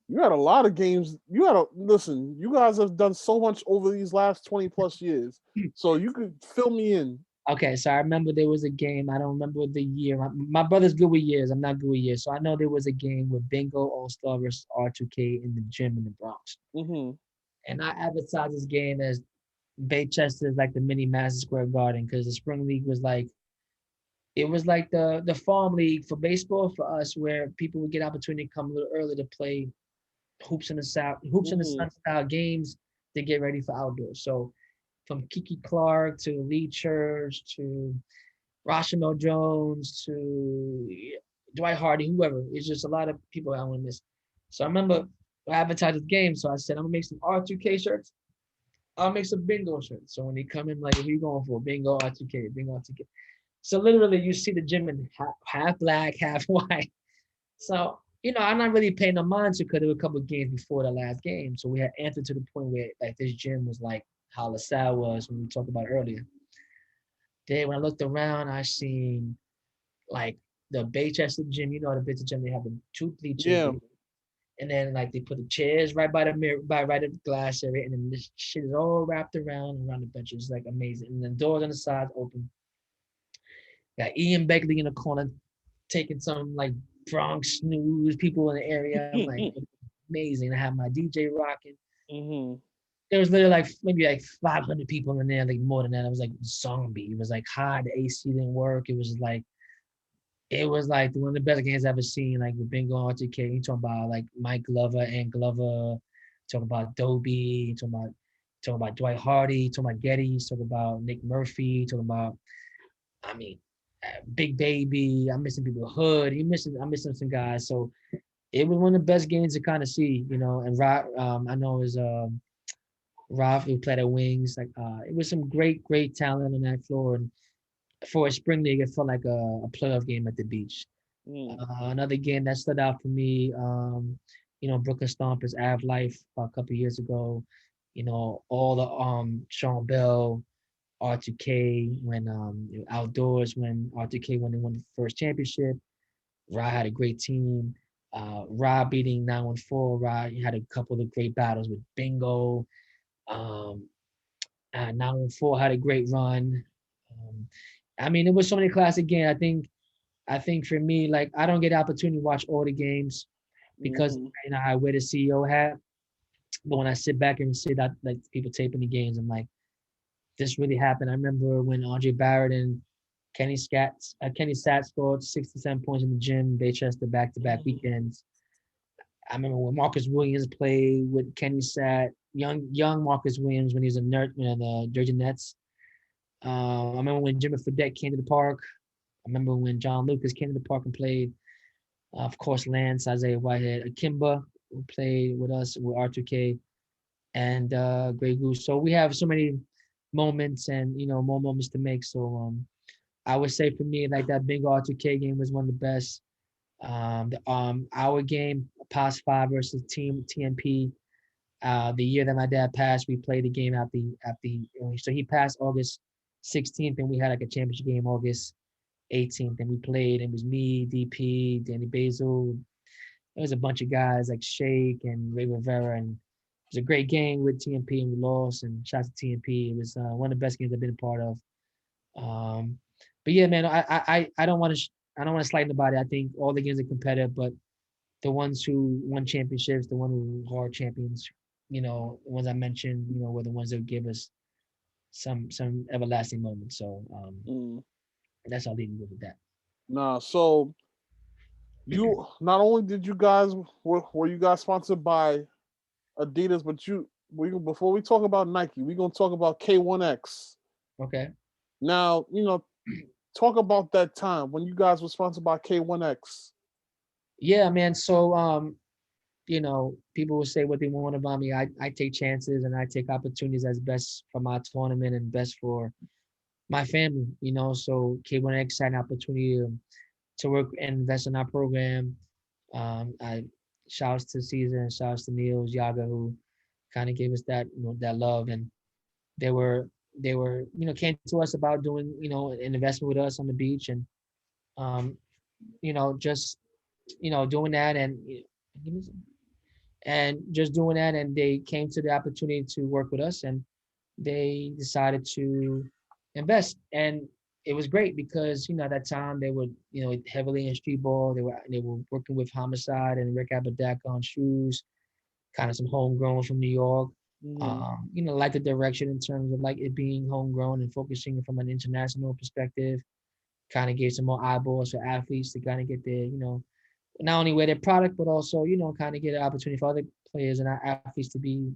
You had a lot of games. Listen. You guys have done so much over these last 20 plus years, so you could fill me in. Okay, so I remember there was a game. I don't remember the year. My brother's good with years. I'm not good with years. So I know there was a game with Bingo All Star versus R2K in the gym in the Bronx. Mm-hmm. And I advertised this game as Baychester is like the mini Madison Square Garden because the spring league was like it was like the farm league for baseball for us, where people would get opportunity to come a little early to play hoops in the Mm-hmm. sun style games to get ready for outdoors. So from Kiki Clark to Lee Church to Rashomon Jones to Dwight Hardy, whoever. It's just a lot of people I want to miss. So I remember I advertised the game, so I said I'm gonna make some R2K shirts. I'll make some bingo shirts. So when they come in, like, what are you going for? Bingo R2K, bingo R2K. So literally, you see the gym in half black, half white. So, I'm not really paying no mind to because there were a couple of games before the last game. So we had entered to the point where like this gym was like how Lasalle was when we talked about earlier. Then when I looked around, I seen like the Baychester gym, the Baychester gym, they have the two bleachers, Yeah. and then like they put the chairs right by the mirror, by right at the glass area, and then this shit is all wrapped around the benches, like amazing. And then doors on the sides open. Got Ian Begley in the corner taking some like Bronx snooze people in the area. I'm like, amazing. I have my DJ rocking. Hmm. There was literally like maybe like 500 people in there, like more than that. It was like zombie. It was like hot. The AC didn't work. It was like one of the best games I've ever seen. Like with Bingo RTK, you talking about like Mike Glover and Glover, talking about Dobie, talking about Dwight Hardy, talking about Getty, talking about Nick Murphy, talking about I mean Big Baby. I'm missing people Hood. I'm missing some guys. So it was one of the best games to kind of see, And I know it was Ralph who played at wings. Like it was some great talent on that floor. And for a spring league, it felt like a playoff game at the beach. Mm. Another game that stood out for me, Brooklyn Stompers, Av Life a couple of years ago. All the Sean Bell, R2K when outdoors when R2K when they won the first championship. Ra had a great team. Ra beating 914. Ra had a couple of great battles with Bingo. Um, 914 had a great run. Um, I mean, it was so many classic games. I think for me, like I don't get the opportunity to watch all the games because Hmm. I wear the CEO hat. But when I sit back and see that like people taping the games, I'm like, this really happened. I remember when Andre Barrett and Kenny Sat scored 67 points in the gym. They the back-to-back weekends. I remember when Marcus Williams played with Kenny Sat, young Marcus Williams when he was a nerd in the Jersey Nets. I remember when Jimmy Fredette came to the park. I remember when John Lucas came to the park and played. Of course, Lance, Isaiah Whitehead, Akimba, who played with us with R2K, and Grey Goose. So we have so many moments and more moments to make. So I would say for me, like that Bingo R2K game was one of the best. Our game, Past Five versus Team TMP. The year that my dad passed, we played the game so he passed August 16th, and we had like a championship game August 18th, and we played. And it was me, DP, Danny Basil. There was a bunch of guys like Shake and Ray Rivera, and it was a great game with TMP, and we lost. And shout out to TMP. It was one of the best games I've been a part of. Um, but yeah, man, I don't want to I don't want to slight anybody. I think all the games are competitive, but the ones who won championships, the ones who are champions, the ones I mentioned, were the ones that give us some everlasting moments. So Mm. that's all I need to do with that. Nah, so you not only did you guys were you guys sponsored by Adidas, but before we talk about Nike, we're gonna talk about K1X. Okay. Now, talk about that time when you guys were sponsored by K1X. Yeah, man. So people will say what they want about me. I take chances and I take opportunities that's best for my tournament and best for my family, So K1X had an opportunity to work and invest in our program. I shouts to Caesar, shouts to Niels Yaga who kind of gave us that that love, and they were came to us about doing an investment with us on the beach, and um, just doing that, and just doing that, and they came to the opportunity to work with us, and they decided to invest. And it was great because at that time they were heavily in street ball. They were working with Homicide and Rick Abadak on shoes, kind of some homegrown from New York. Mm-hmm. Like the direction in terms of like it being homegrown and focusing from an international perspective. Kind of gave some more eyeballs for athletes to kind of get their not only wear their product but also kind of get an opportunity for other players and athletes to be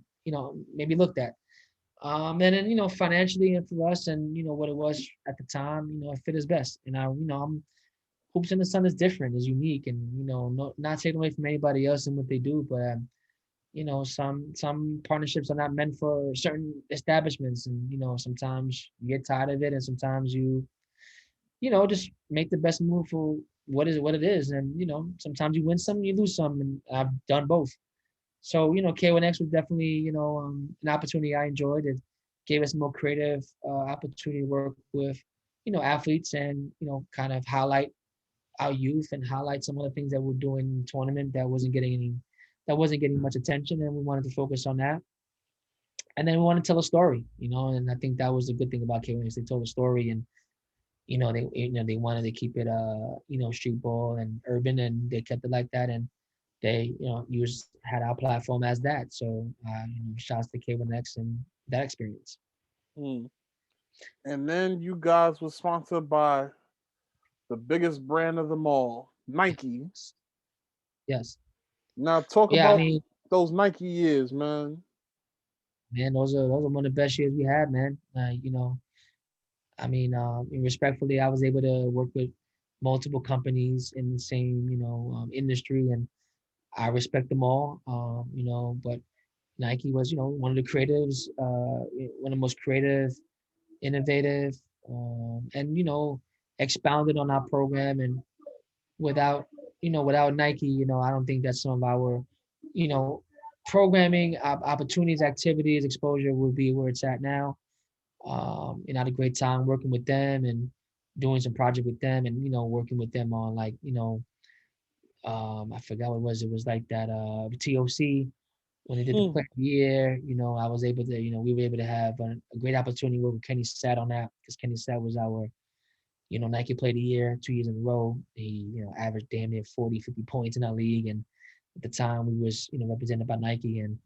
maybe looked at. And then financially and for us and what it was at the time, it fit us best. And I, Hoops in the Sun is different, is unique, and not taken away from anybody else and what they do, but some partnerships are not meant for certain establishments, and sometimes you get tired of it, and sometimes you just make the best move for what it is, and sometimes you win some, you lose some, and I've done both. So K1X was definitely an opportunity I enjoyed. It gave us more creative opportunity to work with athletes and kind of highlight our youth and highlight some of the things that we're doing in the tournament that wasn't getting much attention, and we wanted to focus on that. And then we want to tell a story, and I think that was the good thing about K1 is they told a story, and they wanted to keep it street ball and urban, and they kept it like that, and they used had our platform as that. So shouts to K1X and that experience. Mm. And then you guys were sponsored by the biggest brand of them all, Nike. Yes. Now talk Yeah, I about mean, those Nike years, man. man, those are one of the best years we had, man. I mean, respectfully, I was able to work with multiple companies in the same, industry, and I respect them all. But Nike was, one of the creatives, one of the most creative, innovative, and expounded on our program. And without, without Nike, I don't think that some of our, you know, programming opportunities, activities, exposure would be where it's at now. And I had a great time working with them and doing some project with them, and working with them on like I forgot what it was. It was like that TOC when they did the Mm. player of the year. I was able to we were able to have a great opportunity where Kenny sat on that, because Kenny sat was our Nike player of the year 2 years in a row. He averaged damn near 40, 50 points in our league, and at the time we was represented by Nike, and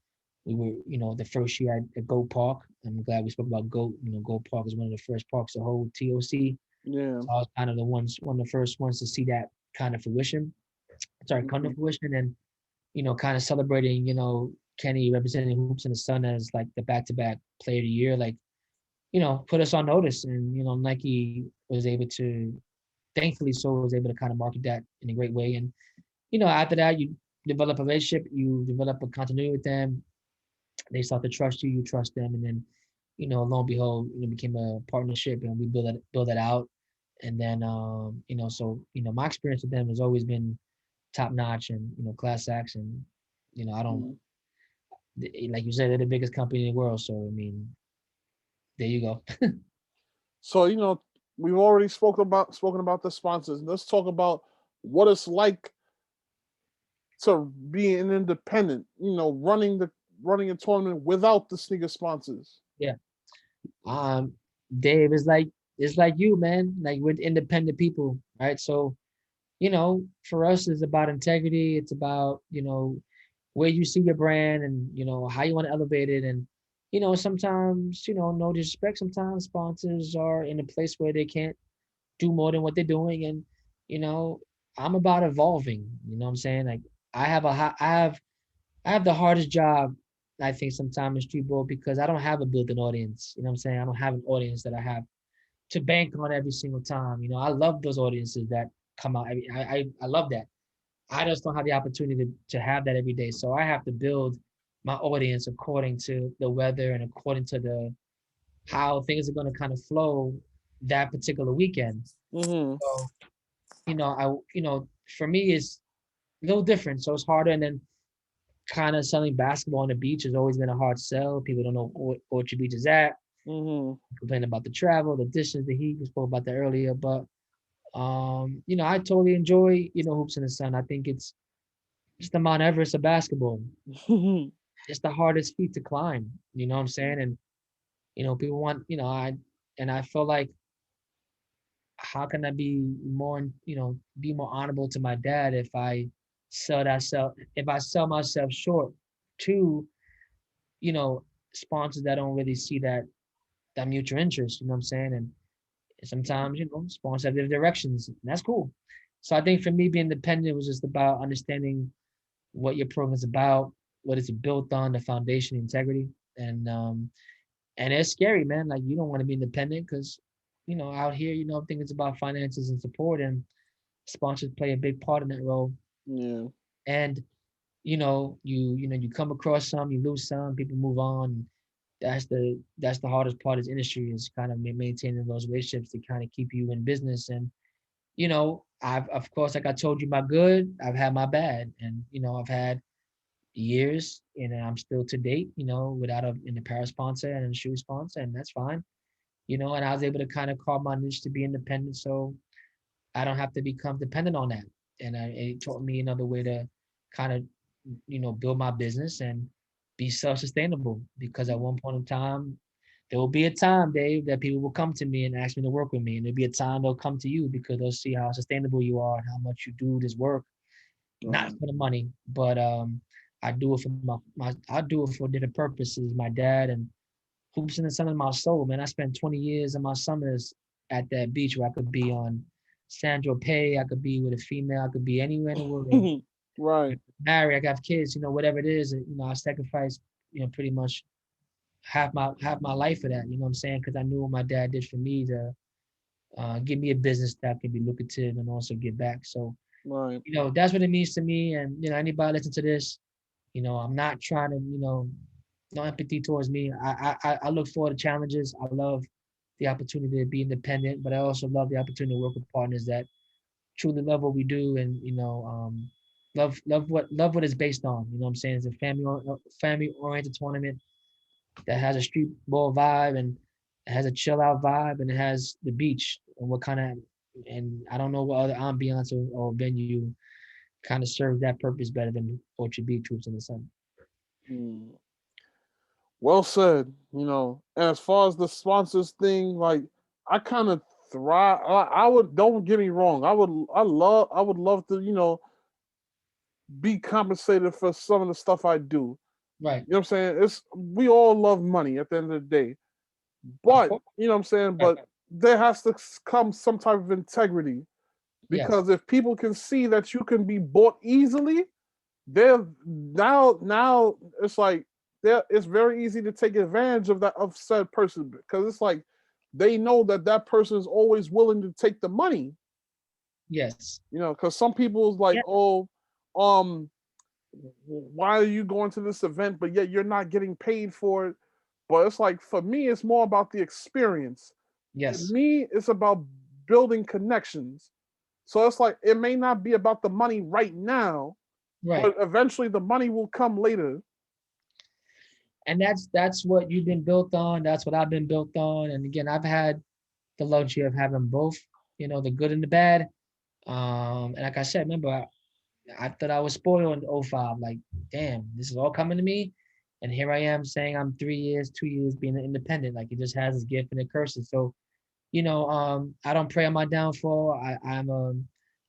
we were the first year at Goat Park. I'm glad we spoke about Goat. Goat Park is one of the first parks to hold TOC. Yeah. So I was kind of one of the first ones to see that kind of fruition. Sorry, come to Mhm. fruition, and kind of celebrating Kenny representing Hoops in the Sun as like the back-to-back player of the year, like put us on notice, and Nike was able to, thankfully, so was able to kind of market that in a great way. And after that, you develop a relationship, you develop a continuity with them. They start to trust you, you trust them, and then lo and behold, became a partnership, and we build that out. And then my experience with them has always been top notch, and class acts, and I don't Mhm. like you said, they're the biggest company in the world. So I mean, there you go. So we've already spoken about the sponsors. Let's talk about what it's like to be an independent. Running a tournament without the sneaker sponsors. Yeah. Um, Dave, it's like you, man. Like we're independent people, right? So, for us it's about integrity. It's about, where you see your brand, and, how you want to elevate it. And, sometimes, no disrespect, sometimes sponsors are in a place where they can't do more than what they're doing. And, you know, I'm about evolving. You know what I'm saying? Like I have the hardest job, I think, sometimes in street ball, because I don't have a built-in audience. You know what I'm saying? I don't have an audience that I have to bank on every single time. I love those audiences that come out. I love that. I just don't have the opportunity to have that every day. So I have to build my audience according to the weather and according to the how things are going to kind of flow that particular weekend. Hmm. So, for me, it's a little different. So it's harder. And then kind of selling basketball on the beach has always been a hard sell. People don't know what Orchard Beach is at. Hmm. Complain about the travel, the distance, the heat. We spoke about that earlier, but I totally enjoy Hoops in the Sun. I think it's the Mount Everest of basketball. It's the hardest feat to climb. You know what I'm saying? And people want I feel like, how can I be more honorable to my dad if I sell myself short to you know sponsors that don't really see that mutual interest. You know what I'm saying? And sometimes sponsors have their directions, and that's cool. So I think for me, being independent was just about understanding what your program is about, what it's built on, the foundation, integrity. And it's scary, man. Like, you don't want to be independent, because out here, I think it's about finances and support. And Sponsors play a big part in that role. Yeah. And you come across some, you lose some, people move on. That's the hardest part of this industry is kind of maintaining those relationships to kind of keep you in business. And I've of course, like I told you, my good, I've had my bad, and I've had years, and I'm still to date, without an apparel sponsor and a shoe sponsor, and that's fine. And I was able to kind of carve my niche to be independent, so I don't have to become dependent on that. And it taught me another way to kind of, build my business and be self-sustainable. Because at one point in time, there will be a time, Dave, that people will come to me and ask me to work with me, and there'll be a time they'll come to you because they'll see how sustainable you are and how much you do this work, not Right. for the money, but I do it for I do it for different purposes. My dad and hoops in the sun of my soul, man. I spent 20 years of my summers at that beach where I could be on Sandro Pay, I could be with a female, I could be anywhere in the world. Right. Married, I got kids, whatever it is, I sacrificed, pretty much half my life for that. You know what I'm saying? Because I knew what my dad did for me to give me a business that could be lucrative and also give back. So, Right. that's what it means to me. And anybody listen to this, I'm not trying to, no empathy towards me. I look forward to challenges. I love the opportunity to be independent, but I also love the opportunity to work with partners that truly love what we do and love what it's based on. You know what I'm saying? It's a family oriented tournament that has a street ball vibe and it has a chill out vibe and it has the beach and what kind of and I don't know what other ambiance or venue kind of serves that purpose better than Orchard Beach Troops in the Sun. Mm. Well said. And as far as the sponsors thing, like I kind of thrive. I would. Don't get me wrong. I would. I would love to. Be compensated for some of the stuff I do. Right. You know what I'm saying? It's we all love money at the end of the day. Of But course. you know what I'm saying? Right. But there has to come some type of integrity. Yes. Because if people can see that you can be bought easily, they're now it's like it's very easy to take advantage of that of said person because it's like they know that that person is always willing to take the money. Yes. Because some people's like, Yeah. oh, um, why are you going to this event, but yet you're not getting paid for it? But it's like for me, it's more about the experience. And Yes. me, it's about building connections. So it's like it may not be about the money right now, Right. but eventually the money will come later. And that's what you've been built on. That's what I've been built on. And again, I've had the luxury of having both, the good and the bad. And like I said, remember, I thought I was spoiled in '05. Like, damn, this is all coming to me. And here I am saying I'm 3 years, 2 years being an independent. Like it just has its gift and it curses. So, I don't pray on my downfall.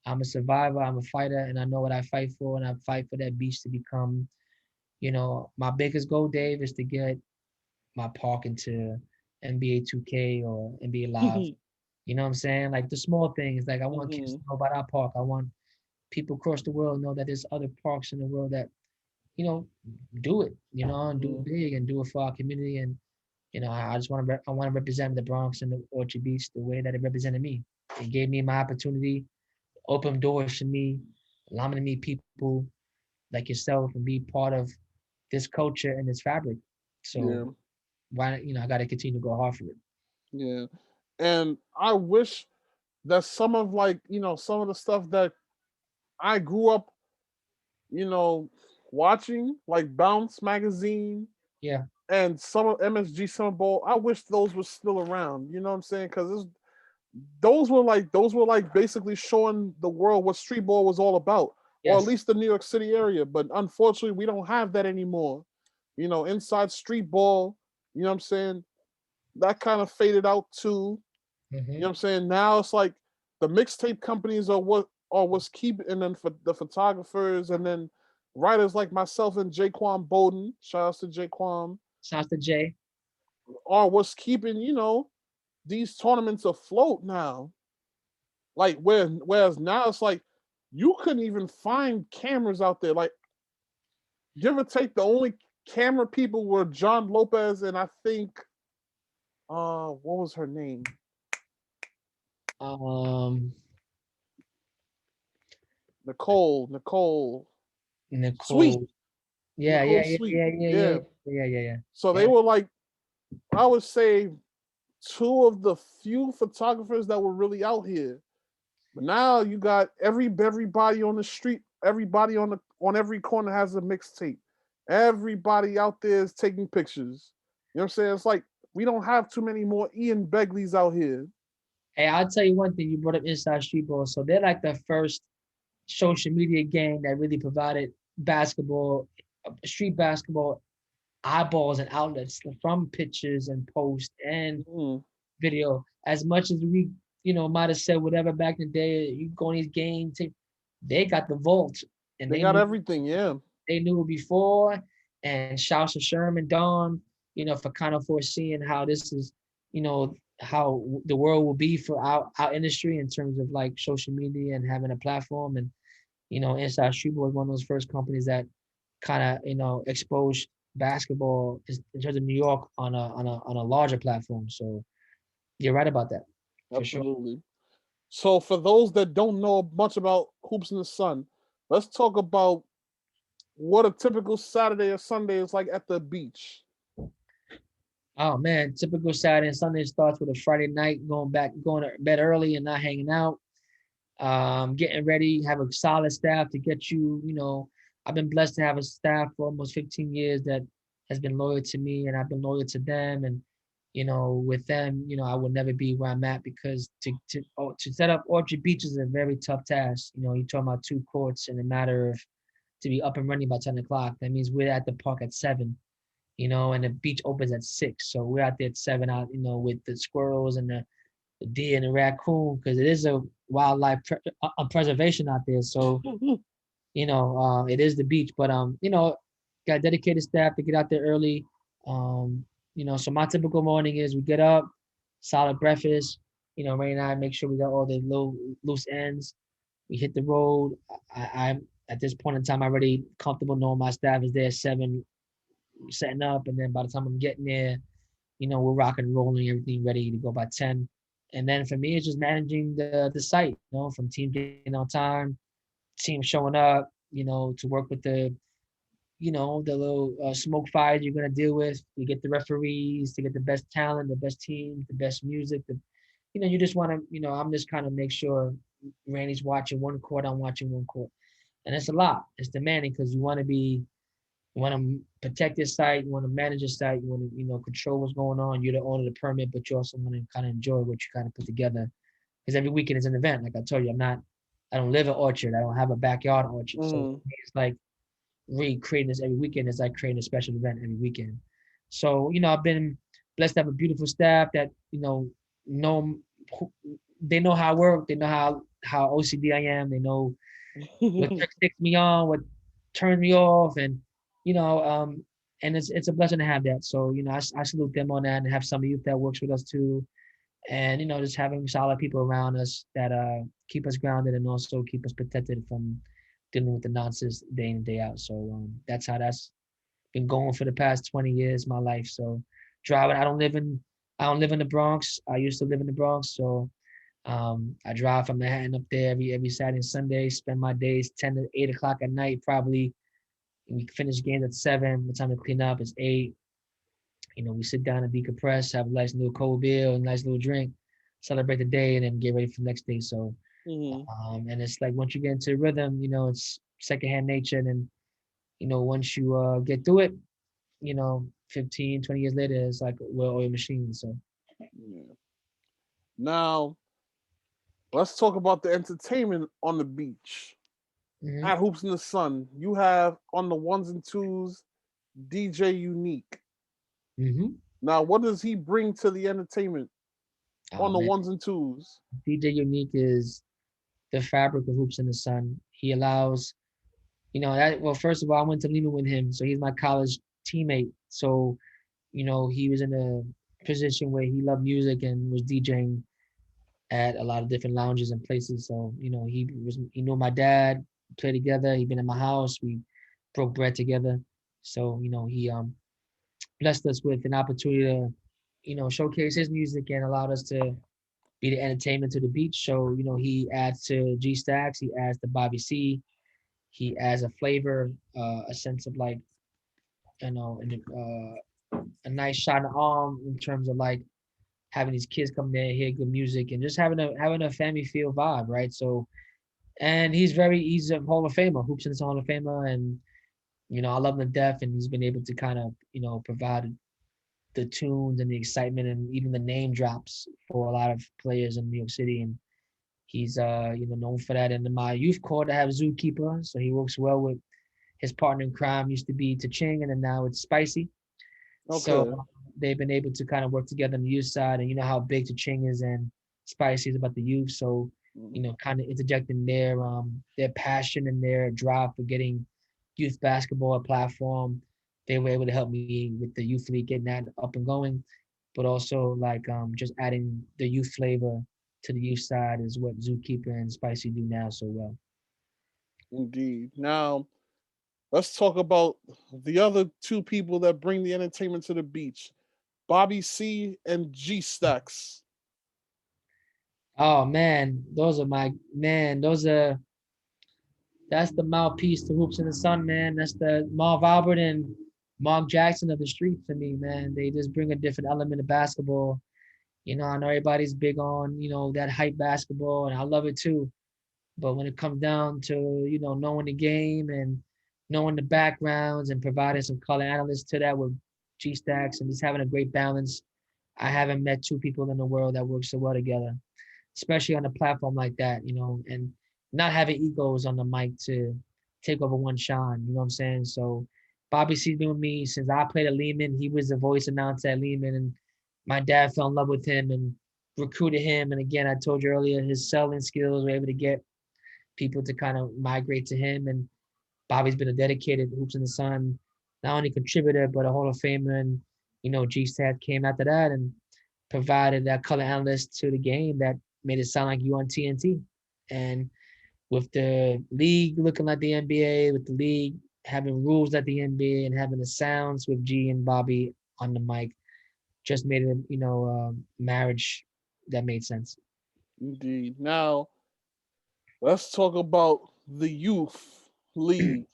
I'm a survivor, I'm a fighter, and I know what I fight for, and I fight for that beach to become, my biggest goal, Dave, is to get my park into NBA 2K or NBA Live. You know what I'm saying? Like the small things. Like I want kids to Hmm. know about our park. I want people across the world to know that there's other parks in the world that, you know, do it, and do it Hmm. big and do it for our community. And I just want to I want to represent the Bronx and the Orchard Beach the way that it represented me. It gave me my opportunity, opened doors for me, allowing me to meet people like yourself and be part of this culture and this fabric. So Yeah, why, I got to continue to go hard for it. yeah. And I wish that some of some of the stuff that I grew up, you know, watching, like Bounce magazine Yeah. and some of MSG Summer Bowl, I wish those were still around. You know what I'm saying? Because those were like basically showing the world what street ball was all about, or at Yes. least the New York City area. But unfortunately, we don't have that anymore. Inside street ball, you know what I'm saying? That kind of faded out too. You know what Hmm. I'm saying? Now it's like the mixtape companies are what's keeping, and then for the photographers and then writers like myself and Jaquan Bowden, shout outs to Jaquan, Shouts to Jay. are what's keeping, these tournaments afloat now. Like whereas now it's like you couldn't even find cameras out there. Like give or take, the only camera people were John Lopez and I think what was her name? Um, Nicole, Sweet, Nicole. Yeah, Nicole yeah, yeah, Sweet. yeah, yeah, yeah, Yeah. yeah, yeah, yeah. So they Yeah. were like, I would say, two of the few photographers that were really out here. But now you got everybody on the street, everybody on every corner has a mixtape. Everybody out there is taking pictures. You know what I'm saying? It's like we don't have too many more Ian Begleys out here. Hey, I'll tell you one thing. You brought up Inside Street Ball. So they're like the first social media game that really provided basketball, street basketball eyeballs and outlets from pictures and posts and Mm. video. As much as we, might have said whatever back in the day, you go on these games, they got the vault and They got everything, yeah. they knew it before. And shouts to Sherman Dawn, for kind of foreseeing how this is, how the world will be for our industry in terms of like social media and having a platform. And, Inside Street was one of those first companies that kind of, exposed basketball in terms of New York on a larger platform. So you're right about that, for sure. Absolutely. So for those that don't know much about Hoops in the Sun, let's talk about what a typical Saturday or Sunday is like at the beach. Oh man, typical Saturday and Sunday starts with a Friday night, going to bed early and not hanging out. Getting ready, have a solid staff to get you, I've been blessed to have a staff for almost 15 years that has been loyal to me and I've been loyal to them. And, with them, I will never be where I'm at because to set up Orchard Beach is a very tough task. You're talking about two courts in a matter of to be up and running by 10 o'clock. That means we're at the park at 7, and the beach opens at 6. So we're out there at 7 out, with the squirrels and the deer and the raccoon because it is a wildlife preservation out there. So it is the beach, but got dedicated staff to get out there early. Um, so my typical morning is we get up, solid breakfast. Ray and I make sure we got all the little loose ends. We hit the road. I'm at this point in time already comfortable knowing my staff is there at 7, setting up, and then by the time I'm getting there, we're rocking and rolling, everything ready to go by 10. And then for me, it's just managing the site, from team getting on time, team showing up, to work with the little smoke fires you're gonna deal with. You get the referees to get the best talent, the best teams, the best music. You just want to, I'm just kind of make sure Randy's watching one court, I'm watching one court, and it's a lot. It's demanding because you want to protect your site, you want to manage your site, you want to, control what's going on. You're the owner of the permit, but you also want to kind of enjoy what you kind of put together. Because every weekend is an event. Like I told you, I don't live in Orchard. I don't have a backyard orchard. So Mm. it's like recreating this every weekend. It's like creating a special event every weekend. So, I've been blessed to have a beautiful staff that, know, they know how I work. They know how OCD I am. They know what sticks me on, what turns me off, and you know, um, and it's a blessing to have that. So I salute them on that, and have some youth that works with us too, and just having solid people around us that keep us grounded and also keep us protected from dealing with the nonsense day in and day out. So that's how that's been going for the past 20 years of my life. So driving, I don't live in the Bronx. I used to live in the Bronx, so I drive from Manhattan up there every Saturday and Sunday. Spend my days 10 to 8 o'clock at night. Probably we finish games at 7. The time to clean up is 8. We sit down and decompress, have a nice little cold beer, a nice little drink, celebrate the day, and then get ready for the next day. So, Mhm. and it's like once you get into rhythm, it's secondhand nature. And once you get through it, 15, 20 years later, it's like a well-oiled machine. So, Yeah. Now let's talk about the entertainment on the beach. hmm At Hoops in the Sun, you have on the ones and twos DJ Unique. hmm Now, what does he bring to the entertainment oh on the man, ones and twos? DJ Unique is the fabric of Hoops in the Sun. He allows, that, well, first of all, I went to Lima with him, so he's my college teammate. So, he was in a position where he loved music and was DJing at a lot of different lounges and places. So, he knew my dad, played together, he'd been in my house, we broke bread together. So, he blessed us with an opportunity to, showcase his music and allowed us to be the entertainment to the beach. So, he adds to G Stacks, he adds to Bobby C, he adds a flavor, a sense of like, a nice shot in the arm in terms of like having these kids come there, hear good music, and just having a family feel vibe, right? So, and he's a Hall of Famer, hoops in Hall of Famer, and I love him to death, and he's been able to kind of provide the tunes and the excitement and even the name drops for a lot of players in New York City, and he's known for that. And in my youth court, I have Zookeeper, so he works well with his partner in crime. Used to be Ching, and then now it's Spicy. So Okay. they've been able to kind of work together on the youth side, and you know how big Ching is and Spicy is about the youth. So Mhm. kind of interjecting their passion and their drive for getting youth basketball a platform. They were able to help me with the youth league, getting that up and going, but also like just adding the youth flavor to the youth side is what Zookeeper and Spicy do now so well. Indeed. Now, let's talk about the other two people that bring the entertainment to the beach, Bobby C and G Stacks. Oh man, those are that's the mouthpiece to Hoops in the Sun, man. That's the Marv Albert and Mark Jackson of the street for me, man. They just bring a different element of basketball. I know everybody's big on, that hype basketball, and I love it too. But when it comes down to, knowing the game and knowing the backgrounds and providing some color analysts to that with G Stacks and just having a great balance, I haven't met two people in the world that work so well together, especially on a platform like that, and not having egos on the mic to take over one shine, you know what I'm saying? So Bobby C's been with me since I played at Lehman. He was the voice announcer at Lehman, and my dad fell in love with him and recruited him. And again, I told you earlier, his selling skills were able to get people to kind of migrate to him. And Bobby's been a dedicated Hoops in the Sun, not only contributor, but a Hall of Famer. And, G-Stat came after that and provided that color analyst to the game that made it sound like you on TNT. And with the league looking like the NBA, with the league having rules like the NBA and having the sounds with G and Bobby on the mic, just made it, marriage that made sense. Indeed. Now, let's talk about the youth league.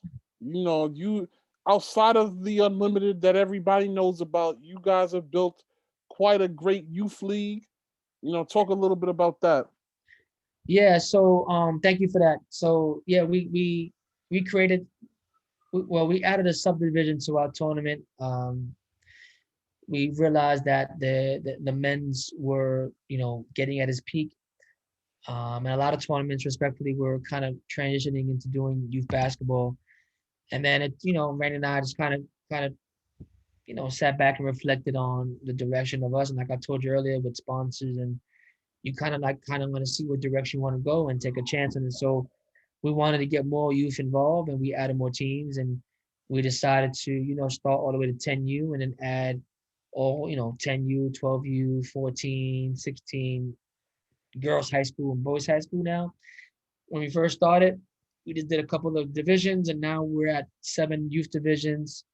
You outside of the unlimited that everybody knows about, you guys have built quite a great youth league. Talk a little bit about that. Yeah, so thank you for that. So yeah, we created well, we added a subdivision to our tournament. We realized that the men's were, getting at his peak. And a lot of tournaments, respectfully, were kind of transitioning into doing youth basketball. And then Randy and I just kind of, sat back and reflected on the direction of us. And like I told you earlier, with sponsors, and you kind of want to see what direction you want to go and take a chance on it. So we wanted to get more youth involved, and we added more teams, and we decided to start all the way to 10U and then add all 10U, 12U, 14, 16, girls high school and boys high school now. When we first started, we just did a couple of divisions, and now we're at 7 youth divisions,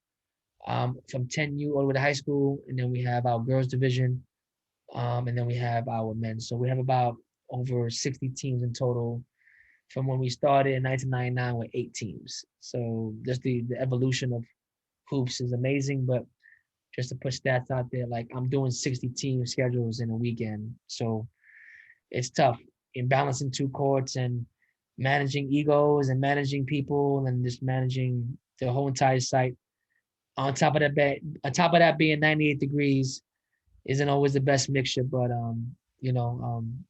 from 10U all the way to high school, and then we have our girls division, and then we have our men. So we have about over 60 teams in total from when we started in 1999 with 8 teams. So just the evolution of hoops is amazing. But just to put stats out there, like I'm doing 60 team schedules in a weekend. So it's tough in balancing 2 courts and managing egos and managing people and just managing the whole entire site. On top of that being 98 degrees isn't always the best mixture, but you know, um,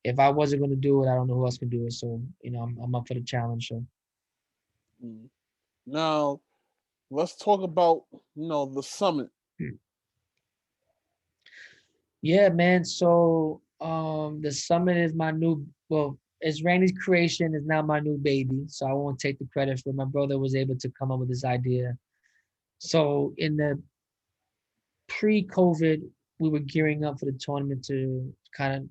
if I wasn't going to do it, I don't know who else can do it. So, I'm up for the challenge. So, Mm. Now, let's talk about the summit. yeah, man. So, the summit is my well, it's Randy's creation, is now my new baby. So I won't take the credit for it. My brother was able to come up with this idea. So in the pre-COVID, we were gearing up for the tournament to kind of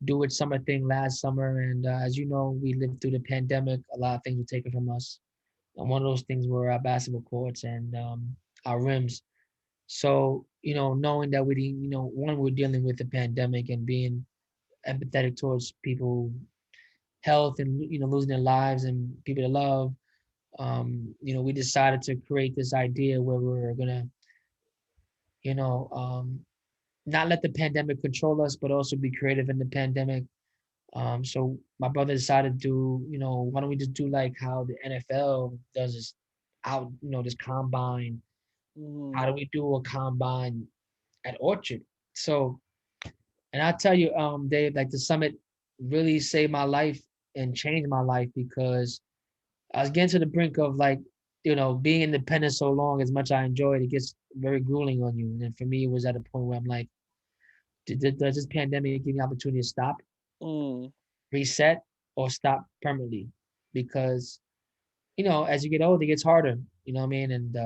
do its summer thing last summer. And as you know, we lived through the pandemic. A lot of things were taken from us. And one of those things were our basketball courts and our rims. So, knowing that we didn't, one, we're dealing with the pandemic and being empathetic towards people health and losing their lives and people they love. We decided to create this idea where we're gonna you know not let the pandemic control us, but also be creative in the pandemic. So my brother decided to do, why don't we just do like how the NFL does this this combine. How Mm-hmm. do we do a combine at Orchard? So, and I tell you, Dave, like the summit really saved my life and changed my life because I was getting to the brink of like, being independent so long. As much as I enjoy it, it gets very grueling on you. And then for me, it was at a point where I'm like, does this pandemic give me the opportunity to stop, Mm. reset, or stop permanently? Because as you get older, it gets harder. You know what I mean? And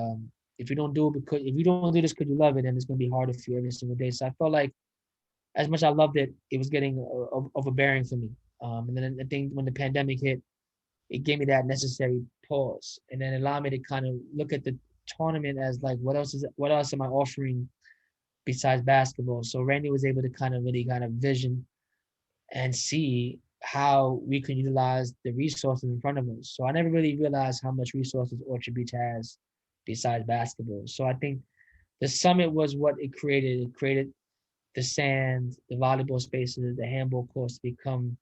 if you don't do this because you love it, then it's gonna be harder for you every single day. So I felt like as much as I loved it, it was getting overbearing for me. And then I think when the pandemic hit, it gave me that necessary pause, and then allowed me to kind of look at the tournament as like what else am I offering besides basketball. So Randy was able to kind of really kind of vision and see how we can utilize the resources in front of us. So I never really realized how much resources Orchard Beach has besides basketball. So I think the summit was what it created. It created the sand, the volleyball spaces, the handball courts to become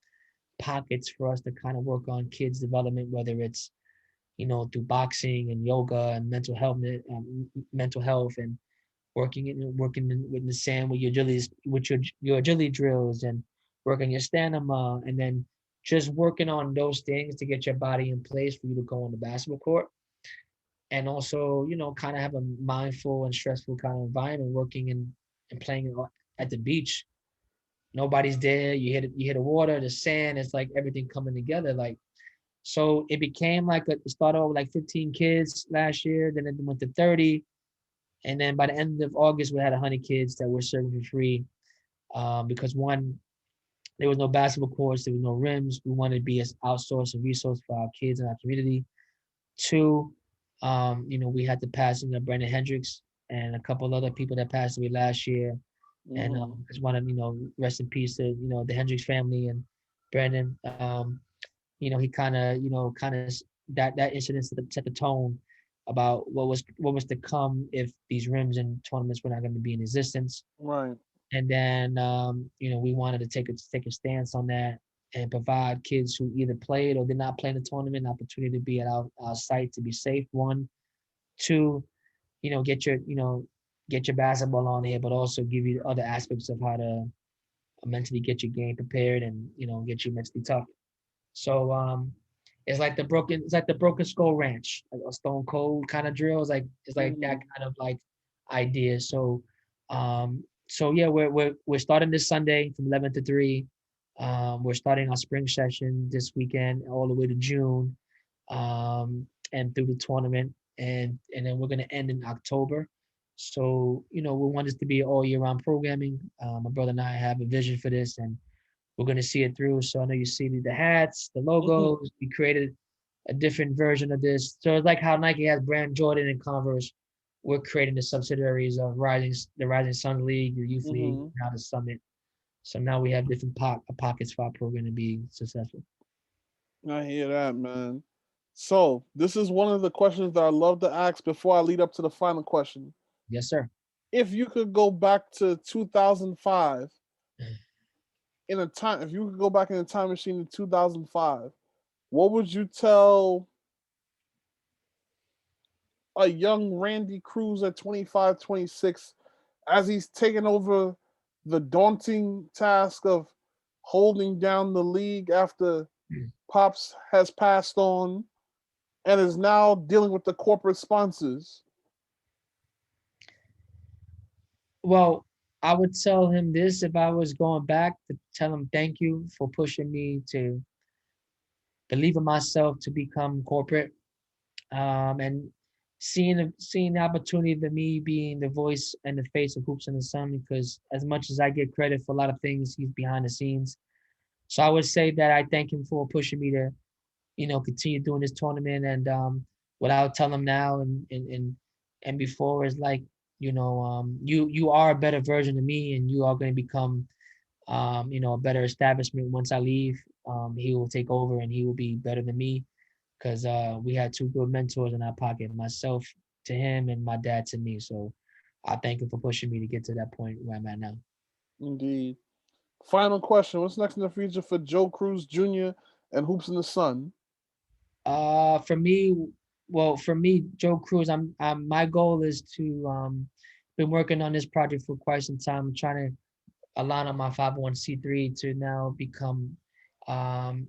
pockets for us to kind of work on kids' development, whether it's through boxing and yoga and mental health, and with the sand with your agility drills, and working your stamina, and then just working on those things to get your body in place for you to go on the basketball court, and also kind of have a mindful and stressful kind of environment working and playing at the beach. Nobody's there. You hit the water, the sand. It's like everything coming together. Like so, it became like it started off with like 15 kids last year. Then it went to 30, and then by the end of August, we had 100 kids that were serving for free. Because one, there was no basketball courts, there was no rims. We wanted to be an outsource and resource for our kids in our community. Two, we had to pass Brandon Hendricks and a couple other people that passed away last year. And Mm-hmm. just want to rest in peace to the Hendricks family and Brandon. He kind of that incident set the tone about what was to come if these rims and tournaments were not going to be in existence. Right. And then we wanted to take a stance on that and provide kids who either played or did not play in the tournament an opportunity to be at our site to be safe. One, two, get your basketball on here, but also give you other aspects of how to mentally get your game prepared and get you mentally tough. So it's like the broken skull ranch, like a stone cold kind of drill. It's like that Mm-hmm. kind of like idea. So yeah, we're starting this Sunday from 11 to 3. We're starting our spring session this weekend all the way to June, and through the tournament, and then we're gonna end in October. So we want this to be all year round programming. My brother and I have a vision for this, and we're going to see it through. So I know you see the hats, the Mm-hmm. logos. We created a different version of this. So it's like how Nike has brand Jordan and Converse. We're creating the subsidiaries of the Rising Sun League, the Youth League, Mm-hmm. now the Summit. So now we have different pockets for our program to be successful. I hear that, man. So this is one of the questions that I love to ask before I lead up to the final question. Yes, sir. If you could go back to 2005 in a time, if you could go back in a time machine to 2005, what would you tell a young Randy Cruz at 25, 26, as he's taken over the daunting task of holding down the league after Pops has passed on and is now dealing with the corporate sponsors? Well, I would tell him this if I was going back to tell him thank you for pushing me to believe in myself to become corporate, and seeing the opportunity of me being the voice and the face of Hoops in the Sun, because as much as I get credit for a lot of things, he's behind the scenes. So I would say that I thank him for pushing me to continue doing this tournament. And what I would tell him now and before is like you are a better version of me, and you are going to become a better establishment once I leave. He will take over and he will be better than me because we had two good mentors in our pocket, myself to him and my dad to me. So I thank him for pushing me to get to that point where I'm at now. Indeed. Final question: what's next in the future for Joe Cruz Jr. and Hoops in the Sun? For me, for me, Joe Cruz, my goal is to been working on this project for quite some time. I'm trying to align on my 501(c)(3) to now become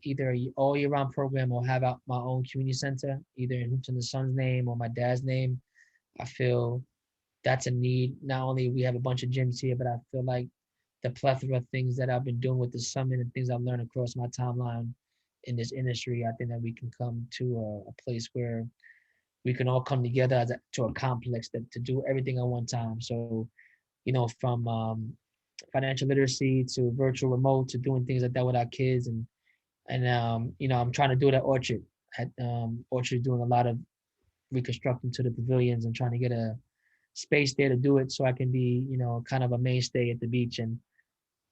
either a all year round program or have out my own community center, either in Hoops in the Sun's name or my dad's name. I feel that's a need. Not only we have a bunch of gyms here, but I feel like the plethora of things that I've been doing with the summit and things I've learned across my timeline in this industry, I think that we can come to a place where we can all come together to a complex that to do everything at one time. So, from financial literacy to virtual remote to doing things like that with our kids, and I'm trying to do it at Orchard. Orchard doing a lot of reconstructing to the pavilions and trying to get a space there to do it so I can be, kind of a mainstay at the beach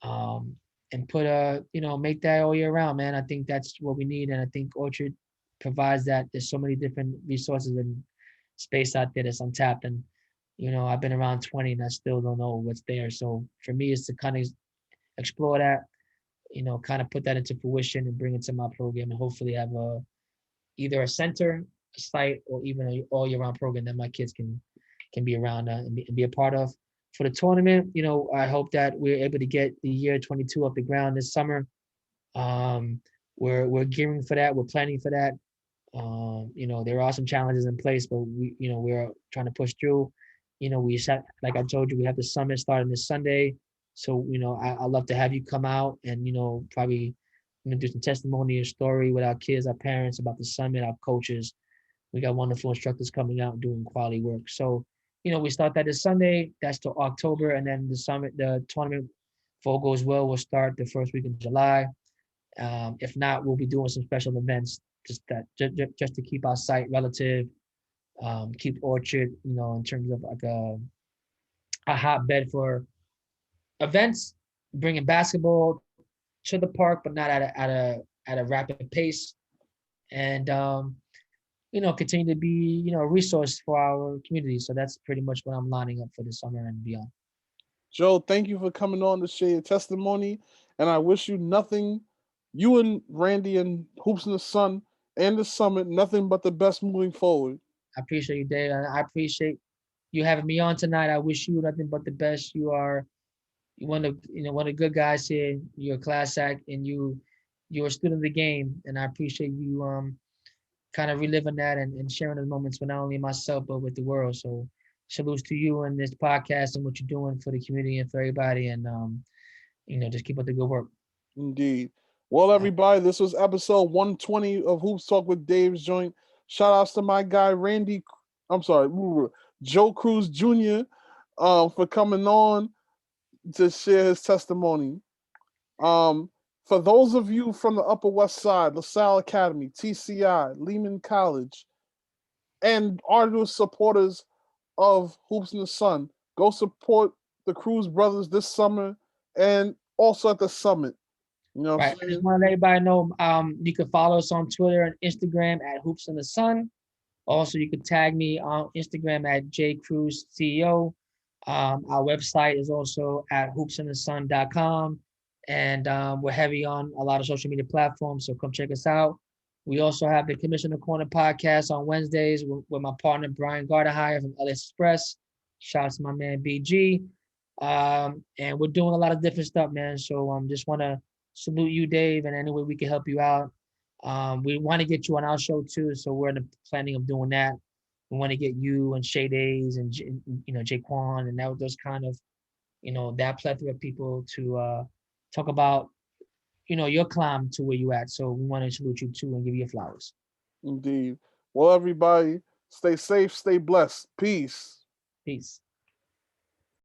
um and put make that all year round, man. I think that's what we need. And I think Orchard provides that. There's so many different resources and space out there that's untapped. And, I've been around 20 and I still don't know what's there. So for me, it's to kind of explore that, kind of put that into fruition and bring it to my program and hopefully have either a center, a site, or even a all year round program that my kids can be around and be a part of. For the tournament, I hope that we're able to get the year 22 off the ground this summer. Um, we're gearing for that. We're planning for that. There are some challenges in place, but we're trying to push through. We set, like I told you, we have the summit starting this Sunday. So, I love to have you come out and, probably do some testimony or story with our kids, our parents about the summit, our coaches. We got wonderful instructors coming out doing quality work. So, we start that this Sunday. That's till October, and then the tournament, if all goes well, will start the first week in July. If not, we'll be doing some special events just to keep our site relative, keep Orchard, in terms of like a hotbed for events, bringing basketball to the park, but not at a rapid pace, and continue to be, a resource for our community. So that's pretty much what I'm lining up for the summer and beyond. Joe, thank you for coming on to share your testimony, and I wish you nothing, you and Randy and Hoops in the Sun and the Summit, nothing but the best moving forward. I appreciate you, Dave. And I appreciate you having me on tonight. I wish you nothing but the best. You are one of the good guys here. You're a class act, and you're a student of the game. And I appreciate you kind of reliving that and sharing those moments with not only myself but with the world. So salutes to you and this podcast and what you're doing for the community and for everybody. And just keep up the good work. Indeed. Well, everybody, this was episode 120 of Hoops Talk with Dave's Joint. Shout outs to my guy Randy. I'm sorry, Joe Cruz Jr. For coming on to share his testimony. For those of you from the Upper West Side, LaSalle Academy, TCI, Lehman College, and arduous supporters of Hoops in the Sun, go support the Cruz brothers this summer and also at the summit. You know what Right. I'm I just saying? want to let everybody know you can follow us on Twitter and Instagram at Hoops in the Sun. Also, you can tag me on Instagram at jcruzceo. Our website is also at hoopsinthesun.com. And we're heavy on a lot of social media platforms, so come check us out. We also have the Commissioner Corner podcast on Wednesdays with my partner, Brian Gardehire from LS Express. Shout out to my man, BG. And we're doing a lot of different stuff, man. So just want to salute you, Dave, and any way we can help you out. We want to get you on our show too, so we're in the planning of doing that. We want to get you and Shay Days and Jaquan and those kind of that plethora of people to talk about your climb to where you at. So we want to salute you too and give you flowers. Indeed. Well, everybody, stay safe, stay blessed. Peace. Peace.